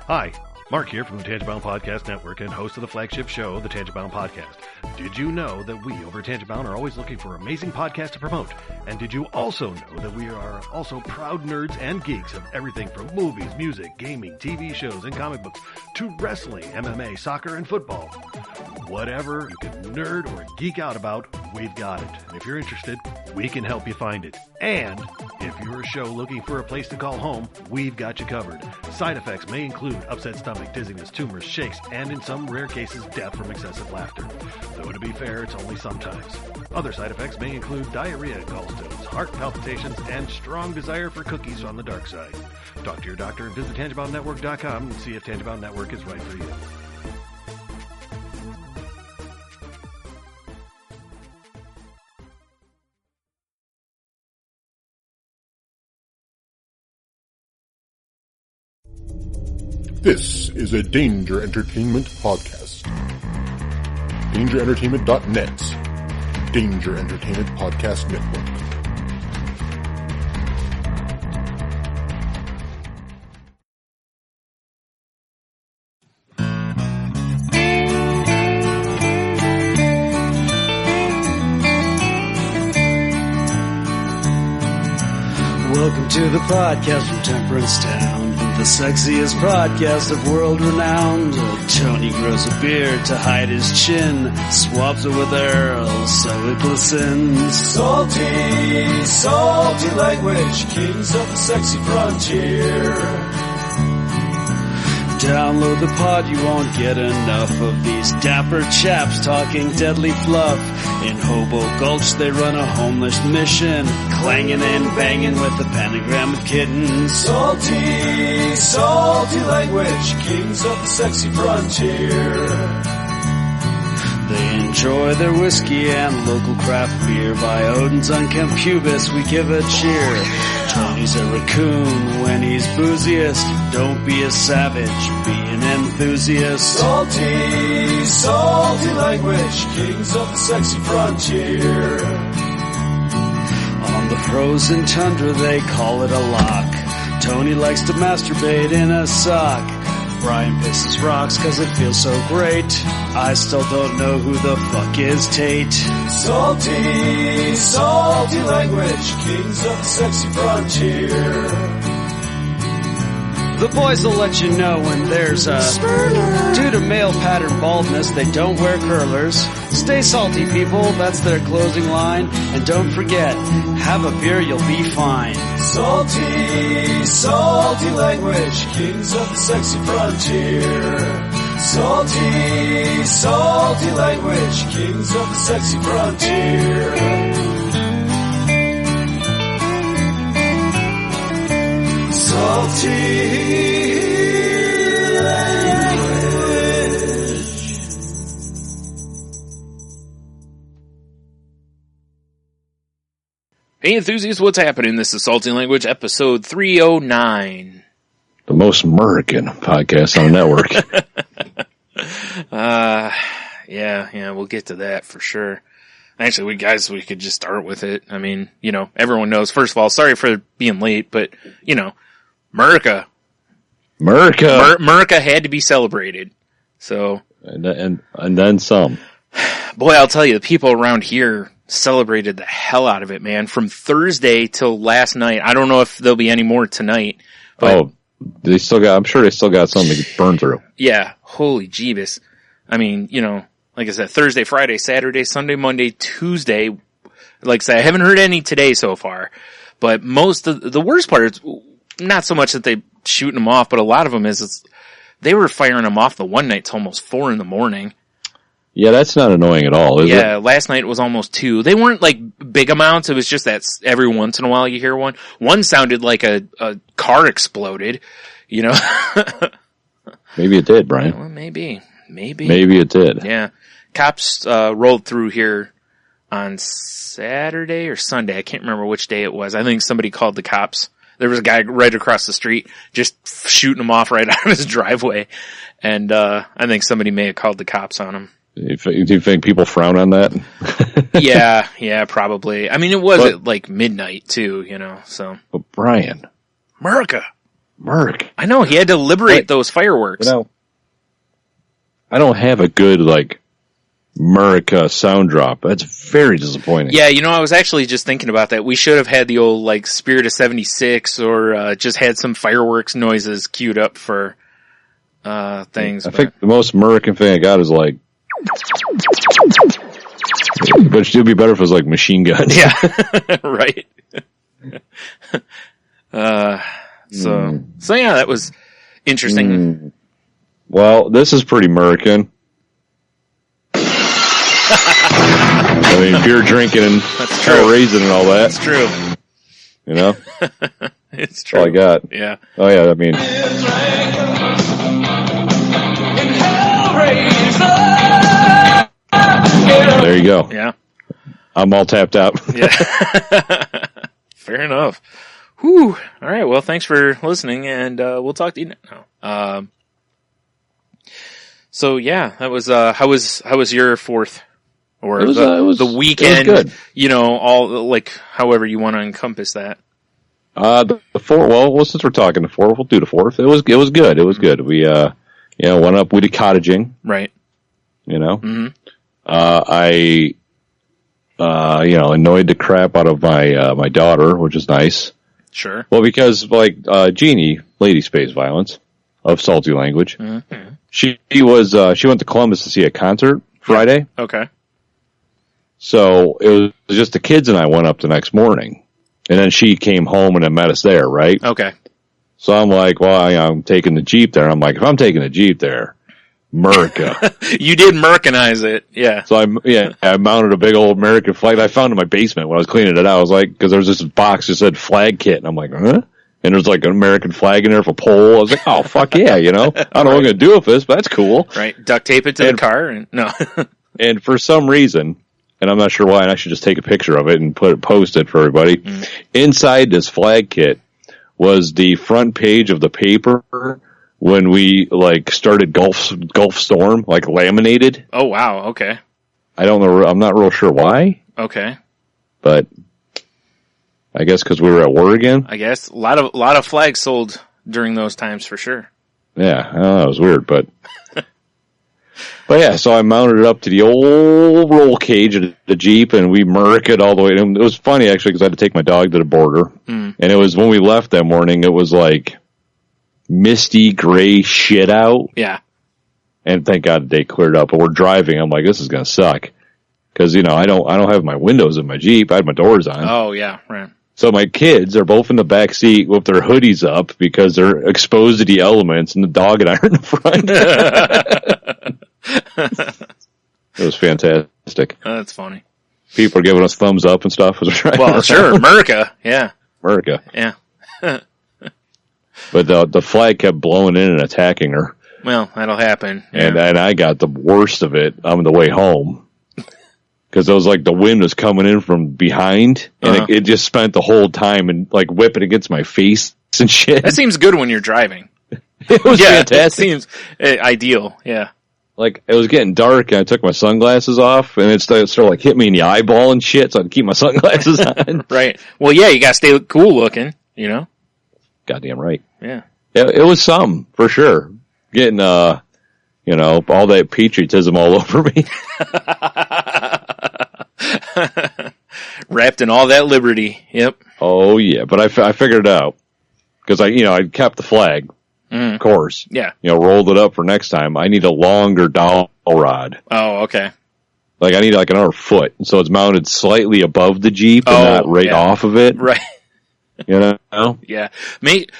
Hi, Mark here from the Tangent-Bound Podcast Network and host of the flagship show, the Tangent-Bound Podcast. Did you know that we over at Tangent-Bound are always looking for amazing podcasts to promote? And did you also know that we are also proud nerds and geeks of everything from movies, music, gaming, TV shows, and comic books to wrestling, MMA, soccer, and football? Whatever you can nerd or geek out about, we've got it. And if you're interested, we can help you find it. And if you're a show looking for a place to call home, we've got you covered. Side effects may include upset stomach, dizziness, tumors, shakes, and in some rare cases, death from excessive laughter. Though to be fair, it's only sometimes. Other side effects may include diarrhea, gallstones, heart palpitations, and strong desire for cookies on the dark side. Talk to your doctor and visit TangentBoundNetwork.com and see if Tangent-Bound Network is right for you. This is a Danger Entertainment podcast. DangerEntertainment.net. Danger Entertainment Podcast Network. Welcome to the podcast from Temperance Town, the sexiest podcast of world renowned. Tony grows a beard to hide his chin, swaps it with Earl so it glistens. Salty, salty language, kings of the sexy frontier. Download the pod, you won't get enough of these dapper chaps talking deadly fluff. In Hobo Gulch they run a homeless mission, clanging and banging with the pentagram of kittens. Salty, salty language, kings of the sexy frontier. They enjoy their whiskey and local craft beer. By Odin's unkempt pubis we give a cheer. Tony's a raccoon when he's booziest. Don't be a savage, be an enthusiast. Salty, salty language, kings of the sexy frontier. On the frozen tundra they call it a lock. Tony likes to masturbate in a sock. Brian pisses rocks cause it feels so great. I still don't know who the fuck is Tate. Salty, salty language, kings of the sexy frontier. The boys will let you know when there's a spurter. Due to male pattern baldness, they don't wear curlers. Stay salty, people, that's their closing line. And don't forget, have a beer, you'll be fine. Salty, salty language, kings of the sexy frontier. Salty, salty language, kings of the sexy frontier. Salty language. Hey enthusiasts, what's happening? This is Salty Language, episode 309. The most American podcast on the network. Yeah, we'll get to that for sure. Actually, we could just start with it. I mean, everyone knows, first of all, sorry for being late, but, America had to be celebrated. So. And then some. Boy, I'll tell you, the people around here celebrated the hell out of it, man. From Thursday till last night. I don't know if there'll be any more tonight. But I'm sure they still got something to burn through. Yeah, holy jeebus. I mean, like I said, Thursday, Friday, Saturday, Sunday, Monday, Tuesday. Like I said, I haven't heard any today so far. But the worst part is not so much that they shooting them off, but a lot of them they were firing them off the one night till almost 4 a.m. Yeah, that's not annoying at all, is it? Yeah, last night it was almost 2. They weren't like big amounts. It was just that every once in a while you hear one. One sounded like a car exploded, Maybe it did, Brian. Well, maybe. Maybe it did. Yeah. Cops rolled through here on Saturday or Sunday. I can't remember which day it was. I think somebody called the cops. There was a guy right across the street just shooting them off right out of his driveway. And I think somebody may have called the cops on him. Do you think people frown on that? Yeah, probably. I mean, it was at like midnight too, so. But Brian. America. Merc. I know, he had to liberate those fireworks. You know, I don't have a good, like, America sound drop. That's very disappointing. Yeah, you know, I was actually just thinking about that. We should have had the old, like, Spirit of 76 or just had some fireworks noises queued up for things. I think the most American thing I got is, like... But it would be better if it was, like, machine guns. Yeah, right. So yeah, that was interesting. Well, this is pretty American. I mean, beer drinking and hell raising and all that. That's true. You know? It's true. That's all I got. Yeah. Oh, yeah, I mean... There you go. Yeah. I'm all tapped out. Yeah. Fair enough. Whew. All right. Well, thanks for listening, and we'll talk to you now. So yeah, that was how was your fourth or it was the weekend? It was good. You know, all like however you want to encompass that. The fourth. Well, since we're talking the fourth, we'll do the fourth. It was good. It was good. We went up. We did cottaging. Right. You know. Mm-hmm. I annoyed the crap out of my daughter, which is nice. Sure. Well, because like Jeannie, Lady Space Violence of Salty Language, she went to Columbus to see a concert Friday. Okay. So it was just the kids and I went up the next morning, and then she came home and then met us there, right? Okay. So I'm like, well, I'm taking the Jeep there. I'm like, if I'm taking the Jeep there, America. You did Americanize it, yeah. So I mounted a big old American flag I found in my basement when I was cleaning it out. I was like, because there was this box that said flag kit, and I'm like, huh? And there's like an American flag in there with a pole. I was like, oh, fuck yeah, you know? I don't know what I'm going to do with this, but that's cool. Right, duct tape it to the car, and no. And for some reason, and I'm not sure why, and I should just take a picture of it and post it for everybody. Inside this flag kit was the front page of the paper when we like started Gulf Storm, like laminated. Oh wow, okay. I don't know. I'm not real sure why. Okay. But I guess because we were at war again. I guess a lot of flags sold during those times for sure. Yeah, I don't know, it was weird, but yeah. So I mounted it up to the old roll cage of the Jeep, and we Merc it all the way. And it was funny actually because I had to take my dog to the border, and it was when we left that morning. It was like misty gray shit out. Yeah. And thank God the day cleared up. But we're driving. I'm like, this is gonna suck because I don't have my windows in my Jeep. I had my doors on. Oh yeah, right. So my kids are both in the back seat with their hoodies up because they're exposed to the elements, and the dog and I are in the front. It was fantastic. That's funny. People are giving us thumbs up and stuff. Well, sure, America, yeah. America. Yeah. But the flag kept blowing in and attacking her. Well, that'll happen. Yeah. And I got the worst of it on the way home. Because it was like the wind was coming in from behind, and it just spent the whole time and like whipping against my face and shit. That seems good when you're driving. It was fantastic. It seems ideal, yeah. Like, it was getting dark, and I took my sunglasses off, and it started like hit me in the eyeball and shit, so I had to keep my sunglasses on. Right. Well, yeah, you gotta stay cool looking, you know? Goddamn right. Yeah. It was some, for sure. Getting, all that patriotism all over me. Wrapped in all that liberty. Yep. Oh, yeah. But I figured it out. Because I kept the flag, of course. Yeah. Rolled it up for next time. I need a longer dowel rod. Oh, okay. Like, I need like another foot. So it's mounted slightly above the Jeep and not right off of it. Right. You know? Yeah.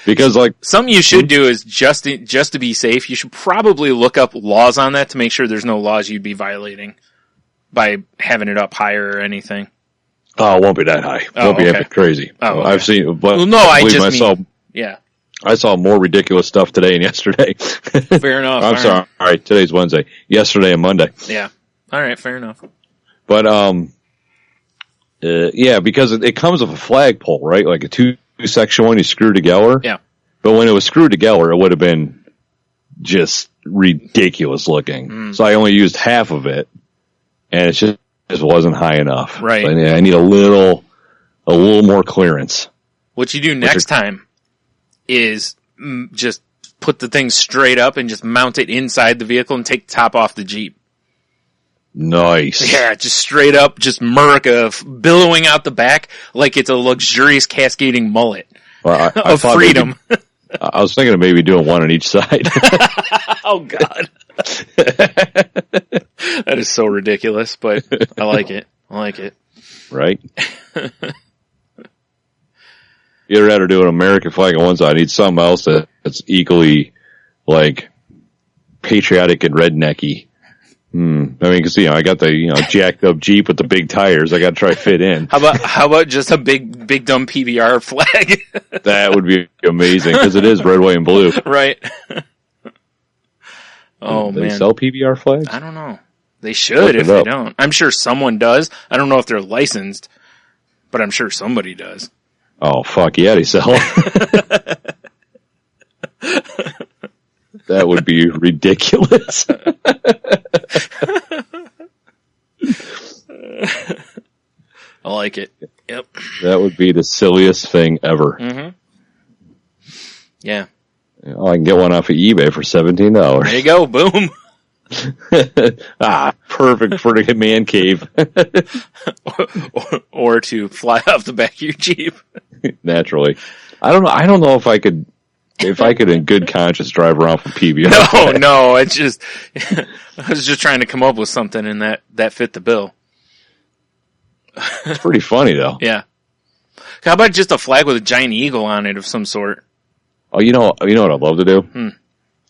Because like something you should do is just to be safe, you should probably look up laws on that to make sure there's no laws you'd be violating by having it up higher or anything. Oh, it won't be that high. It won't be epic crazy. Oh, okay. I've seen, but well, no, I saw more ridiculous stuff today and yesterday. Fair enough. I'm sorry. Right. All right, today's Wednesday. Yesterday and Monday. Yeah. All right, fair enough. But because it comes with a flagpole, right? Like a two-section one you screw together. Yeah. But when it was screwed together, it would have been just ridiculous looking. So I only used half of it, and it just wasn't high enough. Right. So I need a little more clearance. What you do next time is just put the thing straight up and just mount it inside the vehicle and take the top off the Jeep. Nice. Yeah, just straight up, just America billowing out the back like it's a luxurious cascading mullet Well, I of freedom. I was thinking of maybe doing one on each side. Oh, God. That is so ridiculous, but I like it. I like it. Right? You'd rather do an American flag on one side. I need something else that's equally, like, patriotic and rednecky. I mean, cause, I got the, jacked up Jeep with the big tires. I got to try to fit in. How about just a big dumb PBR flag? That would be amazing because it is red, white, and blue. Right. Oh, Do man. they sell PBR flags? I don't know. They should if they don't. I'm sure someone does. I don't know if they're licensed, but I'm sure somebody does. Oh, fuck yeah, they sell them. That would be ridiculous. I like it. Yep. That would be the silliest thing ever. Mm-hmm. Yeah. Oh, I can get one off of eBay for $17. There you go. Boom. Perfect for the man cave. or to fly off the back of your Jeep. Naturally. I don't know if I could in good conscience drive around for PBR. No, it's just, I was just trying to come up with something and that fit the bill. It's pretty funny though. Yeah. How about just a flag with a giant eagle on it of some sort? Oh, you know what I'd love to do?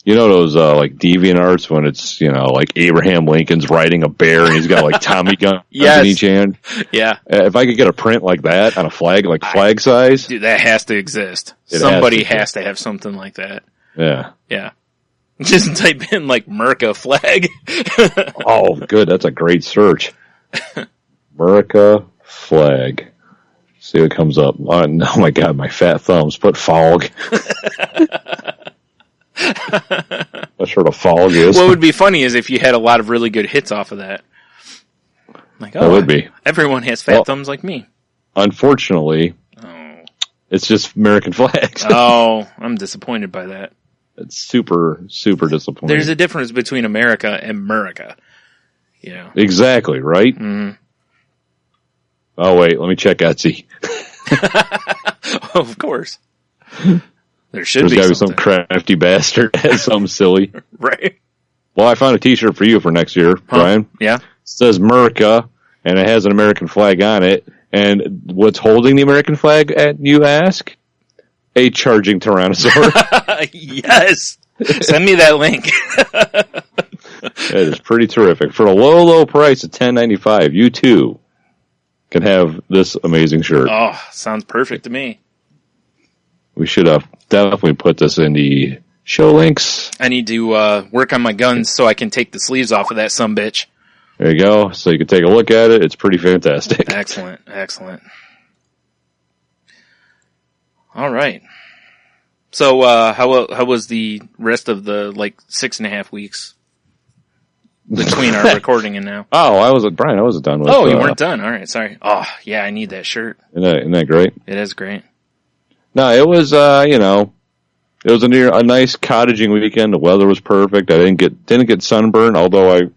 You know those, like DeviantArts when it's, like Abraham Lincoln's riding a bear and he's got like Tommy guns in each hand? Yeah. If I could get a print like that on a flag, like flag size. Dude, that has to exist. Somebody has to have something like that. Yeah. Yeah. Just type in like Merca flag. Oh, good. That's a great search. Merca flag. See what comes up. Oh my God, my fat thumbs. Put fog. What sort of fog is? What would be funny is if you had a lot of really good hits off of that. Like, that would be. Everyone has fat thumbs like me. Unfortunately, it's just American flags. Oh, I'm disappointed by that. It's super, super disappointing. There's a difference between America and Murica. Yeah. Exactly, right? Mm-hmm. Oh, wait, let me check Etsy. Of course. There's gotta be some crafty bastard that has something silly. Right. Well, I found a t-shirt for you for next year, Brian. Yeah. It says America, and it has an American flag on it. And what's holding the American flag, you ask? A charging Tyrannosaur. Yes. Send me that link. That is pretty terrific. For a low, low price of $10.95, you too can have this amazing shirt. Oh, sounds perfect to me. We should have definitely put this in the show links. I need to work on my guns so I can take the sleeves off of that sumbitch. There you go. So you can take a look at it. It's pretty fantastic. Excellent. Excellent. All right. So, how was the rest of the 6.5 weeks between our recording and now? Oh, Brian, I wasn't done with. Oh, you weren't done. All right. Sorry. Oh, yeah, I need that shirt. Isn't that great? It is great. No, it was, it was a nice cottaging weekend. The weather was perfect. I didn't get sunburned, although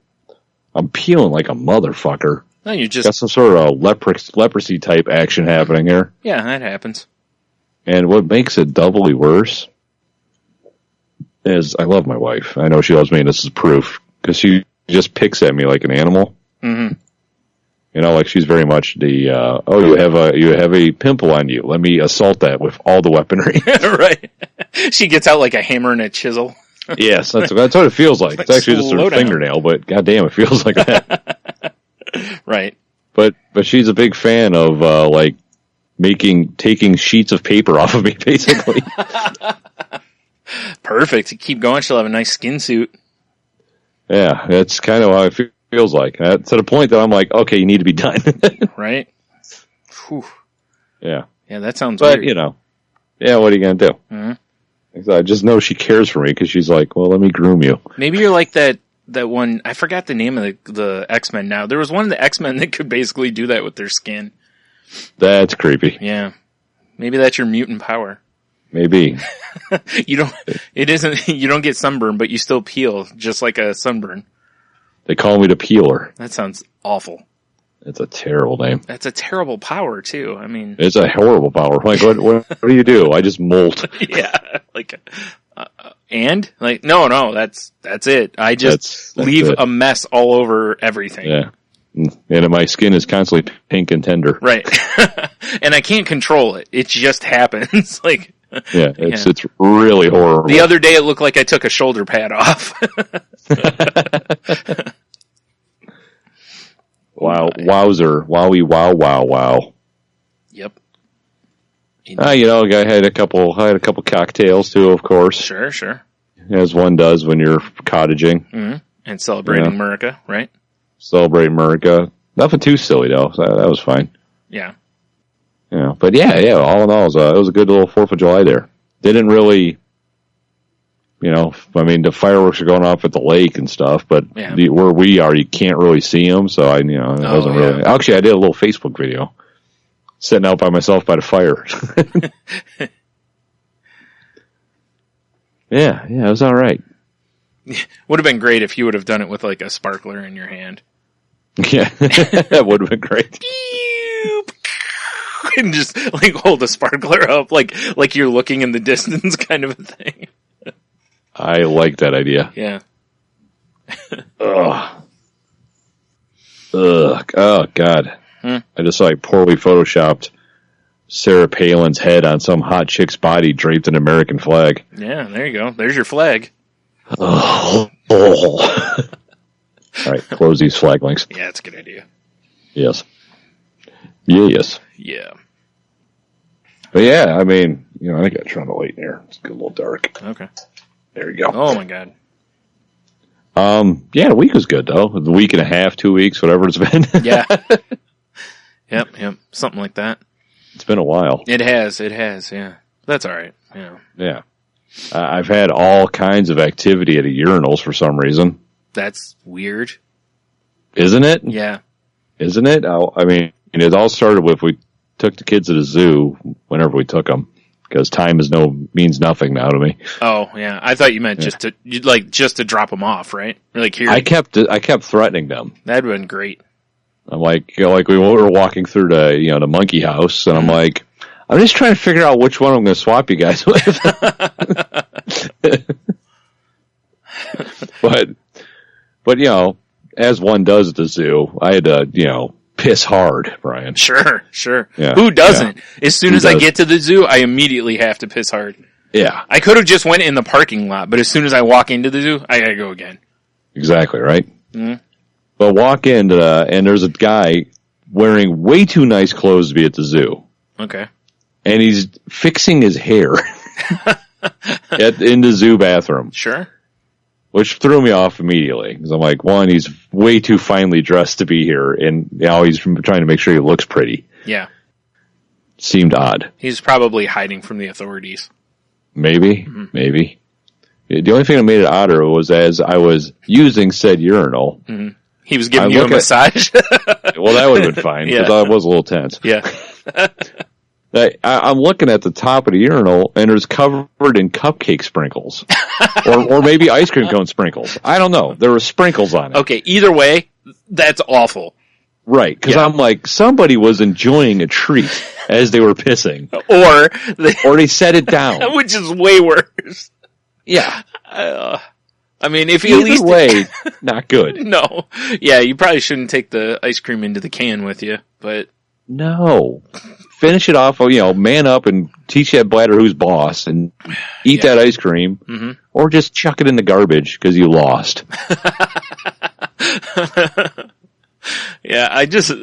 I'm peeling like a motherfucker. No, you just got some sort of leprosy type action happening here. Yeah, that happens. And what makes it doubly worse is I love my wife. I know she loves me, and this is proof because she just picks at me like an animal. Mm-hmm. Like she's very much the you have a pimple on you. Let me assault that with all the weaponry. Right. She gets out like a hammer and a chisel. Yes, that's what it feels like. It's actually just her fingernail, but goddamn, it feels like that. Right. But she's a big fan of taking sheets of paper off of me, basically. Perfect. Keep going. She'll have a nice skin suit. Yeah, that's kind of how it feels like. To the point that I'm like, okay, you need to be done. Right. Whew. Yeah. Yeah, that sounds weird. But, yeah, what are you going to do? Mm-hmm. I just know she cares for me because she's like, well, let me groom you. Maybe you're like that one, I forgot the name of the X-Men now. There was one of the X-Men that could basically do that with their skin. That's creepy. Yeah. Maybe that's your mutant power. Maybe. You don't get sunburn, but you still peel just like a sunburn. They call me the peeler. That sounds awful. It's a terrible name. That's a terrible power too. I mean, it's a horrible power. Like, what do you do? I just molt. Yeah. Like, and like, no, that's it. I just that's leave it. a mess all over everything. Yeah. And my skin is constantly pink and tender. Right. And I can't control it. It just happens. Like, yeah, it's really horrible. The other day it looked like I took a shoulder pad off. Wow, wowzer, wowie, wow. Yep. I had a couple cocktails too, of course. Sure. As one does when you're cottaging. Mm-hmm. And celebrating America, right? Celebrate America. Nothing too silly though. So that was fine. Yeah. Yeah, but yeah. All in all, it was a good little 4th of July there. Didn't really, the fireworks are going off at the lake and stuff, but where we are, you can't really see them. So it wasn't really. Actually, I did a little Facebook video, sitting out by myself by the fire. Yeah, it was all right. Would have been great if you would have done it with like a sparkler in your hand. Yeah, that would have been great. And just like hold a sparkler up, like you're looking in the distance, kind of a thing. I like that idea. Yeah. Ugh. Oh God. I just saw poorly photoshopped Sarah Palin's head on some hot chick's body draped in an American flag. Yeah, there you go. There's your flag. Oh. All right, close these flag links. Yeah, that's a good idea. Yes. Yes. Yeah. But yeah, I think I turn on the light in here. It's a little dark. Okay. There you go. Oh my God. Yeah, the week was good though. The week and a half, 2 weeks, whatever it's been. Yeah. Yep. Something like that. It's been a while. It has, yeah. That's alright. Yeah. I've had all kinds of activity at the urinals for some reason. That's weird. Isn't it? Yeah. Isn't it? It all started with we took the kids to the zoo whenever we took them. Because time means nothing now to me. Oh, yeah. I thought you meant just to drop them off, right? Like here. I kept threatening them. That'd been great. I'm like we were walking through the monkey house, and I'm like, I'm just trying to figure out which one I'm going to swap you guys with. but as one does at the zoo, I had to piss hard, Brian. Sure. Yeah. Who doesn't? Yeah. As soon as I get to the zoo, I immediately have to piss hard. Yeah. I could have just went in the parking lot, but as soon as I walk into the zoo, I gotta go again. Exactly, right? Mm-hmm. But walk in, and there's a guy wearing way too nice clothes to be at the zoo. Okay. And he's fixing his hair in the zoo bathroom. Sure. Which threw me off immediately. Because I'm like, one, he's way too finely dressed to be here, and he's trying to make sure he looks pretty. Yeah. Seemed odd. He's probably hiding from the authorities. Maybe. The only thing that made it odder was as I was using said urinal. Mm-hmm. He was giving you a massage? Well, that would have been fine, because I was a little tense. Yeah. I'm looking at the top of the urinal, and it's covered in cupcake sprinkles. or maybe ice cream cone sprinkles. I don't know. There were sprinkles on it. Okay, either way, that's awful. Right, because I'm like, somebody was enjoying a treat as they were pissing. Or they set it down. Which is way worse. Yeah. If you Either at least... way, not good. No. Yeah, you probably shouldn't take the ice cream into the can with you, but... No. Finish it off, man up and teach that bladder who's boss and eat that ice cream, or just chuck it in the garbage because you lost. Yeah, I just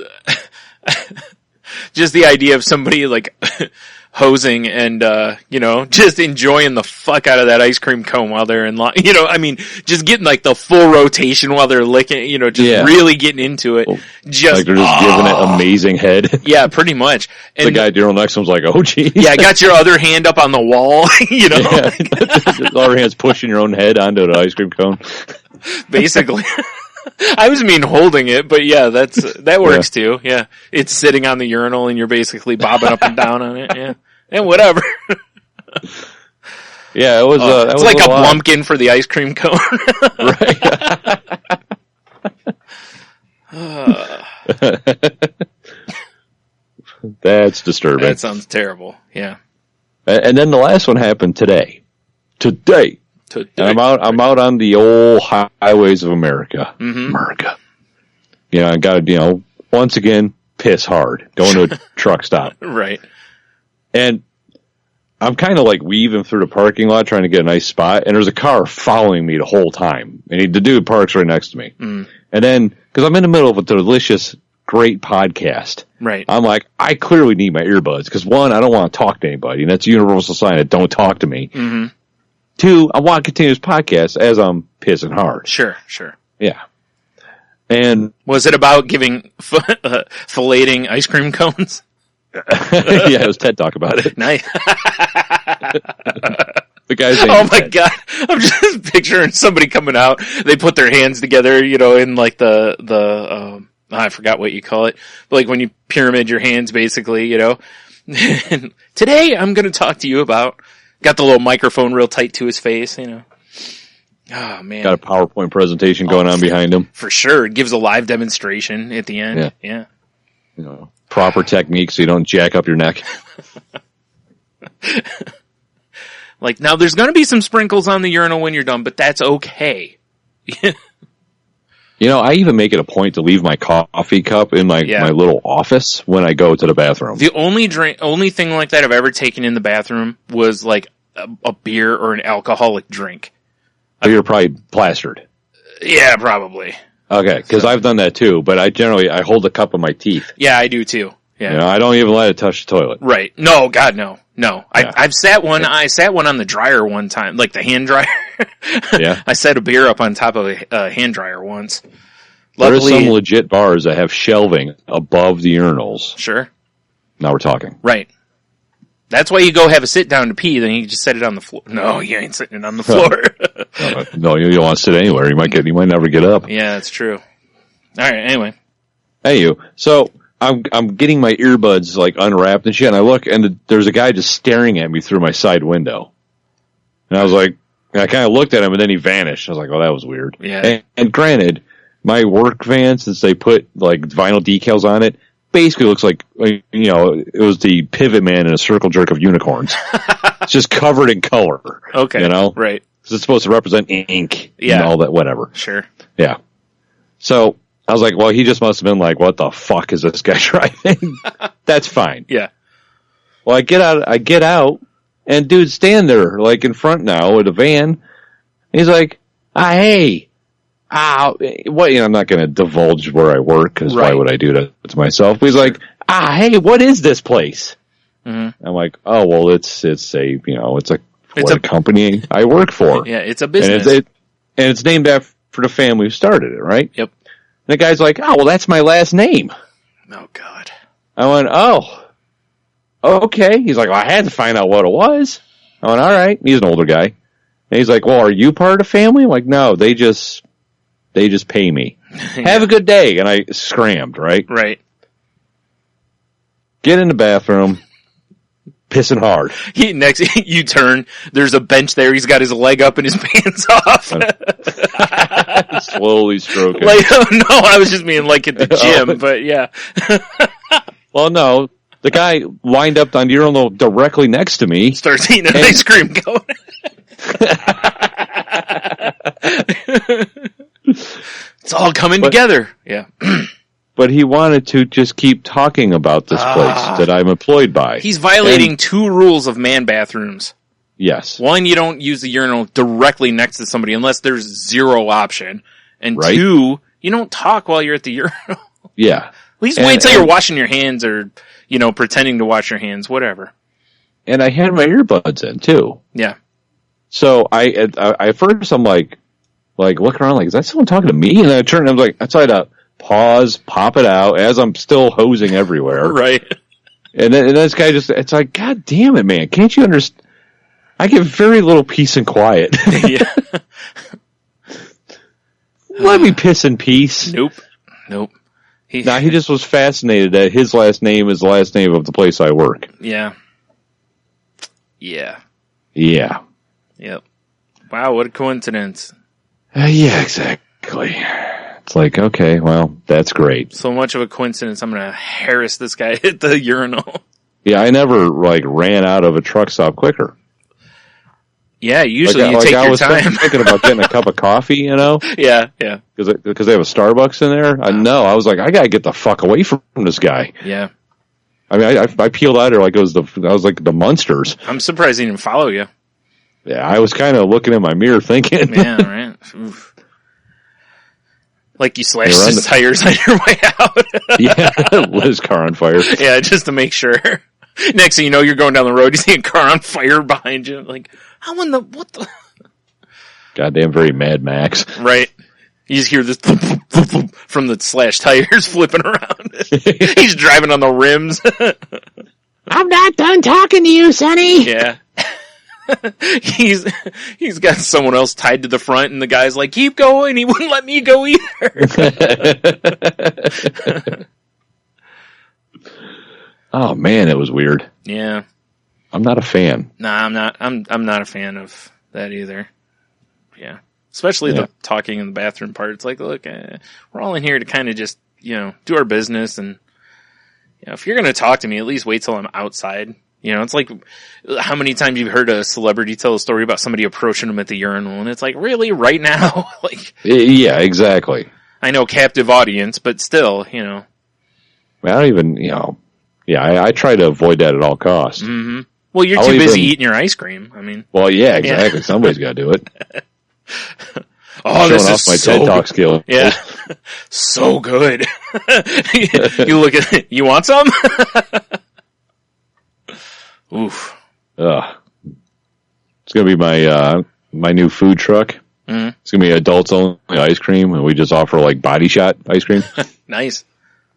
the idea of somebody like hosing and, just enjoying the fuck out of that ice cream cone while they're in line. Just getting like the full rotation while they're licking, really getting into it. Like they're just giving it amazing head. Yeah, pretty much. And the guy at the next one's like, oh geez. Yeah, got your other hand up on the wall, Yeah. Other hand's pushing your own head onto the ice cream cone. Basically. I was holding it, but yeah, that works too. Yeah. It's sitting on the urinal and you're basically bobbing up and down on it. Yeah. And whatever. Yeah, it was. That it's was like a lot. Blumpkin for the ice cream cone. That's disturbing. That sounds terrible. Yeah. And then the last one happened today. Today. And I'm out on the old highways of America. Mm-hmm. America. I got to, once again, piss hard. Going to a truck stop. Right. And I'm kind of like weaving through the parking lot trying to get a nice spot, and there's a car following me the whole time. And the dude parks right next to me. Mm. And then, because I'm in the middle of a delicious, great podcast, right? I'm like, I clearly need my earbuds, because one, I don't want to talk to anybody, and that's a universal sign that don't talk to me. Mm-hmm. Two, I want to continue this podcast as I'm pissing hard. Sure. Yeah. And was it about giving filleting ice cream cones? yeah, it was TED Talk about it. Nice. The guy's oh my God. I'm just picturing somebody coming out. They put their hands together, in like I forgot what you call it, but like when you pyramid your hands, basically, And today I'm going to talk to you about, got the little microphone real tight to his face, Oh man. Got a PowerPoint presentation going on behind him. For sure. It gives a live demonstration at the end. Yeah. Proper technique so you don't jack up your neck. Like, now there's going to be some sprinkles on the urinal when you're done, but that's okay. I even make it a point to leave my coffee cup in my little office when I go to the bathroom. The only thing like that I've ever taken in the bathroom was like a beer or an alcoholic drink. So you're probably plastered. Yeah, probably. Okay, because I've done that too, but I hold the cup in my teeth. Yeah, I do too. Yeah. I don't even let it touch the toilet. Right. No, God, no. Yeah. I sat one on the dryer one time, like the hand dryer. Yeah. I set a beer up on top of a hand dryer once. There are some legit bars that have shelving above the urinals. Sure. Now we're talking. Right. That's why you go have a sit down to pee, then you just set it on the floor. No, you ain't sitting it on the floor. No, you don't want to sit anywhere. You might never get up. Yeah, that's true. All right, anyway. Hey, so I'm getting my earbuds like unwrapped and shit, and I look, and there's a guy just staring at me through my side window. And I was like, I kind of looked at him, and then he vanished. I was like, oh, that was weird. Yeah. And granted, my work van, since they put like vinyl decals on it, basically looks like, it was the Pivot Man in a circle jerk of unicorns. It's just covered in color. Okay. Right. Because it's supposed to represent ink and all that, whatever. Sure. Yeah. So I was like, well, he just must have been like, what the fuck is this guy driving? That's fine. Yeah. Well, I get out, and dude's standing there, like in front now with a van. He's like, hey. What? I'm not going to divulge where I work because why would I do that to myself? But he's like, hey, what is this place? Mm-hmm. I'm like, oh, well, it's a company I work for. Yeah, it's a business, and it's named after the family who started it, right? Yep. And the guy's like, oh, well, that's my last name. Oh God. I went, oh, okay. He's like, well, I had to find out what it was. I went, all right. He's an older guy, and he's like, well, are you part of the family? I'm like, no, they just pay me. Have a good day. And I scrammed, right? Right. Get in the bathroom, pissing hard. You turn, there's a bench there, he's got his leg up and his pants off. Slowly stroking. No, I was just being like at the gym, but yeah. Well, no. The guy lined up on the urinal directly next to me. Starts eating an ice cream cone. It's all coming together. Yeah. But he wanted to just keep talking about this place that I'm employed by. He's violating two rules of man bathrooms. Yes. One, you don't use the urinal directly next to somebody unless there's zero option. And two, you don't talk while you're at the urinal. Yeah. At least wait till you're washing your hands or, pretending to wash your hands, whatever. And I had my earbuds in too. Yeah. So I at first I'm like looking around like, is that someone talking to me? And I turned and I was like, I tried to pause, pop it out as I'm still hosing everywhere. Right. And then this guy it's like, God damn it, man. Can't you understand? I get very little peace and quiet. Yeah. Let me piss in peace. Nope. He just was fascinated that his last name is the last name of the place I work. Yeah. Yeah. Yeah. Yep. Wow, what a coincidence. Yeah, exactly. It's like, okay, well, that's great. So much of a coincidence, I'm going to harass this guy at the urinal. Yeah, I never, ran out of a truck stop quicker. Yeah, usually you take I your was time. thinking about getting a cup of coffee, Yeah, yeah. Because they have a Starbucks in there. I was like, I got to get the fuck away from this guy. Yeah. I mean, I peeled out there like I was like the Munsters. I'm surprised he didn't follow you. Yeah, I was kind of looking in my mirror thinking. Yeah, right. Oof. Like you slashed his tires on your way out. Yeah, lit his car on fire. Yeah, just to make sure. Next thing you know, you're going down the road, you see a car on fire behind you. Like, what the? Goddamn, very Mad Max. Right. You just hear this from the slashed tires flipping around. He's driving on the rims. I'm not done talking to you, Sonny. Yeah. He's got someone else tied to the front, and the guy's like, keep going. He wouldn't let me go either. Oh man, it was weird. Yeah. I'm not a fan. Nah, I'm not. I'm not a fan of that either. Yeah. Especially the talking in the bathroom part. It's like, look, we're all in here to kind of just, do our business. And, if you're going to talk to me, at least wait till I'm outside. It's like how many times you've heard a celebrity tell a story about somebody approaching them at the urinal. And it's like, really? Right now? Like, yeah, exactly. I know captive audience, but still, I don't even, I try to avoid that at all costs. Mm-hmm. Well, you're too busy eating your ice cream. I mean. Well, yeah, exactly. Somebody's got to do it. Oh, this is off my so TED Talk skills. Yeah. So good. You look at it. You want some? Oof. It's going to be my new food truck. Mm-hmm. It's going to be adults only ice cream, and we just offer like Body Shot ice cream. Nice.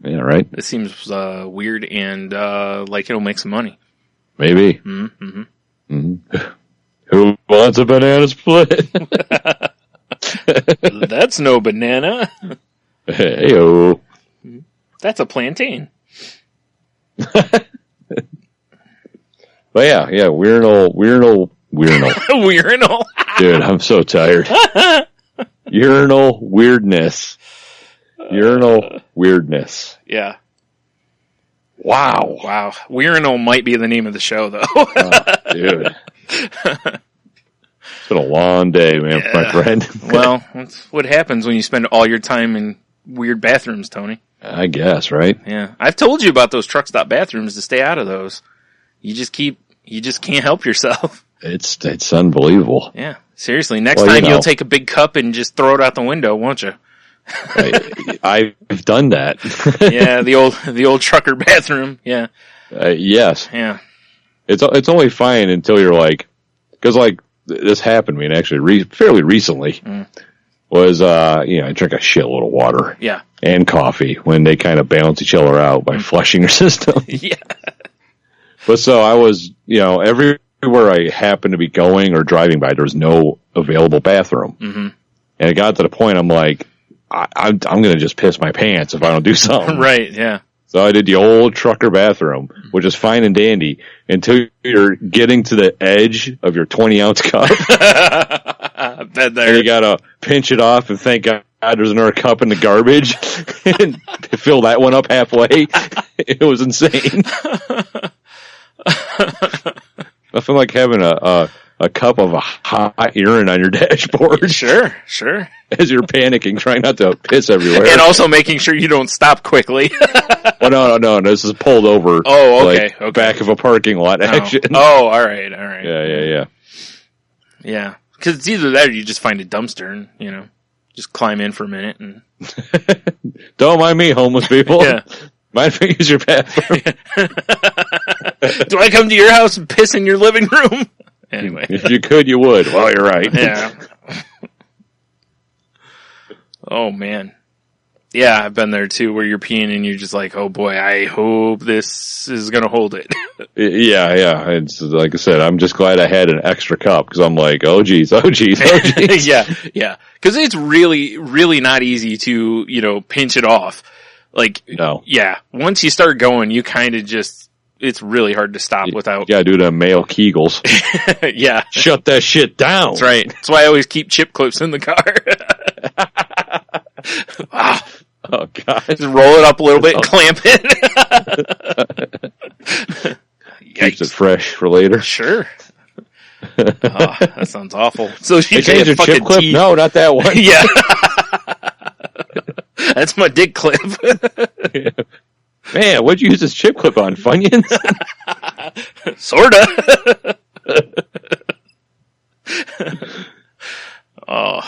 Yeah, right? This seems weird and like it'll make some money. Maybe. Mm-hmm. Mm-hmm. Who wants a banana split? That's no banana. Hey-o. That's a plantain. But yeah, Weirinal. Weirinal. Dude, I'm so tired. Urinal weirdness. Urinal weirdness. Yeah. Wow. Weirinal might be the name of the show, though. Dude. It's been a long day, man, my friend. Well, that's what happens when you spend all your time in weird bathrooms, Tony. I guess, right? Yeah. I've told you about those truck stop bathrooms to stay out of those. You just can't help yourself. It's unbelievable. Yeah. Seriously. Next time you'll take a big cup and just throw it out the window, won't you? I've done that. Yeah, the old trucker bathroom. Yeah. Yes. Yeah. It's only fine until you're like, because like this happened to me, and actually fairly recently was I drink a shitload of water. Yeah. And coffee when they kind of balance each other out by flushing your system. Yeah. But so I was, everywhere I happened to be going or driving by, there was no available bathroom. Mm-hmm. And it got to the point I'm like, I'm going to just piss my pants if I don't do something. Right, yeah. So I did the old trucker bathroom, which is fine and dandy until you're getting to the edge of your 20-ounce cup. And you got to pinch it off and thank God there's another cup in the garbage and fill that one up halfway. It was insane. Nothing like having a cup of a hot urine on your dashboard. Sure. As you're panicking, trying not to piss everywhere. And also making sure you don't stop quickly. Well, no. This is pulled over. Oh, okay. Like, back of a parking lot action. Oh, all right. Yeah. Yeah. Because it's either that or you just find a dumpster and, just climb in for a minute. And Don't mind me, homeless people. Yeah. Mind if I use your bathroom? Do I come to your house and piss in your living room? Anyway. If you could, you would. Well, you're right. Yeah. Oh, man. Yeah, I've been there too, where you're peeing and you're just like, oh boy, I hope this is going to hold it. Yeah. It's like I said, I'm just glad I had an extra cup because I'm like, oh geez. Yeah. Because it's really, really not easy to, pinch it off. Like, no. Yeah. Once you start going, you kind of just it's really hard to stop without. You gotta do the male Kegels. Yeah. Shut that shit down. That's right. That's why I always keep chip clips in the car. Wow. Oh, God. Just roll it up a little bit and clamp it. Keeps it fresh for later. Sure. Oh, that sounds awful. So you They changed your chip clip? teeth. No, not that one. Yeah. That's my dick clip. Man, what'd you use this chip clip on? Funyuns? Sorta. Oh.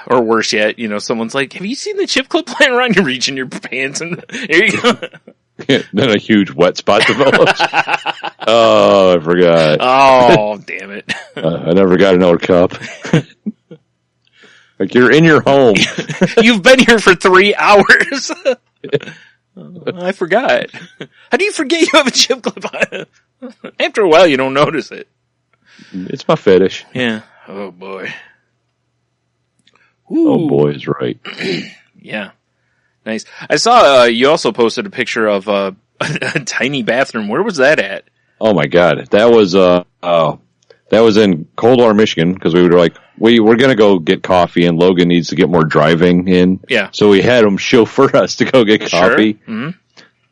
Or worse yet, someone's like, have you seen the chip clip laying around? You reach in your pants and here you go. Then a huge wet spot develops. Oh, I forgot. Oh, damn it. I never got another cup. Like, you're in your home. You've been here for 3 hours. I forgot. How do you forget you have a chip clip on? After a while, you don't notice it. It's my fetish. Yeah. Oh, boy. Ooh. Oh, Ooh. boy is right. Yeah. Nice. I saw you also posted a picture of a tiny bathroom. Where was that at? Oh, my God. That was in Coldwater, Michigan, because we were like, we're going to go get coffee, and Logan needs to get more driving in. Yeah. So we had him chauffeur us to go get coffee. Sure. Mm-hmm.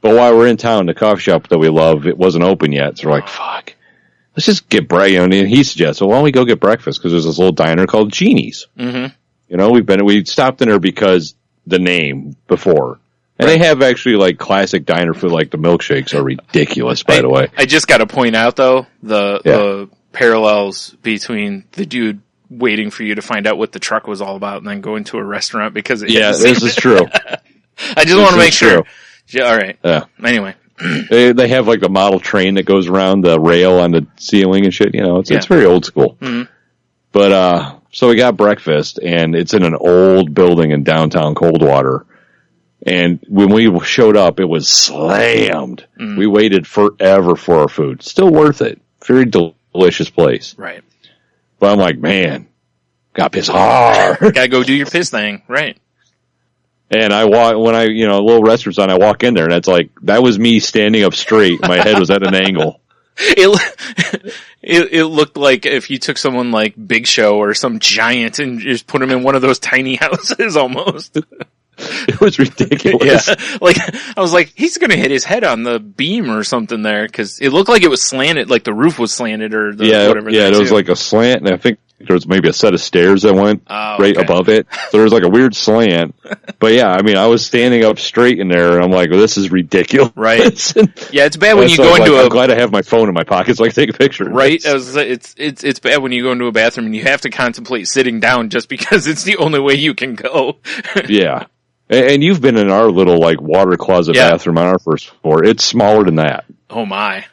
But while we're in town, the coffee shop that we love, it wasn't open yet. So we're like, fuck, let's just get breakfast. And he suggested, well, why don't we go get breakfast? Because there's this little diner called Genie's. Mm-hmm. We stopped in there because the name before. And they have actually like classic diner food, like the milkshakes are ridiculous, by the way. I just got to point out, though, the parallels between the dude waiting for you to find out what the truck was all about and then going to a restaurant because this is true. I just want to make sure. Yeah, all right. Yeah. Anyway. They have like the model train that goes around the rail on the ceiling and shit. It's very old school. Mm-hmm. But, so we got breakfast, and it's in an old building in downtown Coldwater. And when we showed up, it was slammed. Mm. We waited forever for our food. Still worth it. Very delicious place. Right. But I'm like, man, got piss hard. Gotta go do your piss thing. Right. And I walk, when a little restaurant's on, I walk in there, and it's like, that was me standing up straight. My head was at an angle. It looked like if you took someone like Big Show or some giant and just put him in one of those tiny houses almost. It was ridiculous. Yeah. Like, I was like, he's gonna hit his head on the beam or something there, cause it looked like it was slanted, like the roof was slanted or whatever. Yeah, it was like a slant, and I think there was maybe a set of stairs that went above it. So there was like a weird slant. But yeah, I mean, I was standing up straight in there, and I'm like, well, this is ridiculous. Right. Yeah, it's bad when you go into I'm glad I have my phone in my pocket so I can take a picture. Right. It's bad when you go into a bathroom and you have to contemplate sitting down just because it's the only way you can go. Yeah. And you've been in our little, like, water closet bathroom on our first floor. It's smaller than that. Oh, my.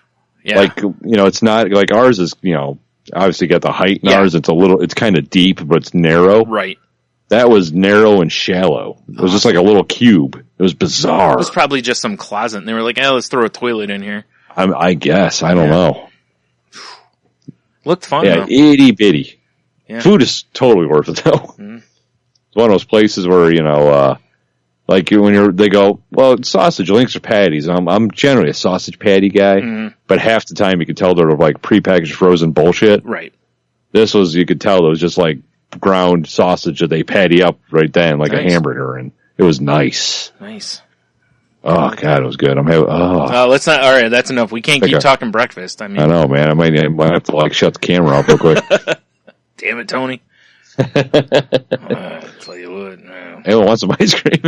Yeah. Like, it's not, like, ours is, obviously got the height in ours. It's kind of deep, but it's narrow. Right. That was narrow and shallow. It was just like a little cube. It was bizarre. It was probably just some closet, and they were like, let's throw a toilet in here. I guess. I don't know. Looked fun, though. Itty bitty. Yeah. Food is totally worth it, though. Mm-hmm. It's one of those places where, like when they go, well, it's sausage links or patties. I'm generally a sausage patty guy, but half the time you could tell they're like prepackaged frozen bullshit. Right. This was, you could tell it was just like ground sausage that they patty up right then, like a hamburger, and it was nice. Nice. Oh God, it was good. Let's not. All right, that's enough. We can't keep talking breakfast. I know, man. I might have to like shut the camera off real quick. Damn it, Tony. Tell you what. No. Anyone want some ice cream?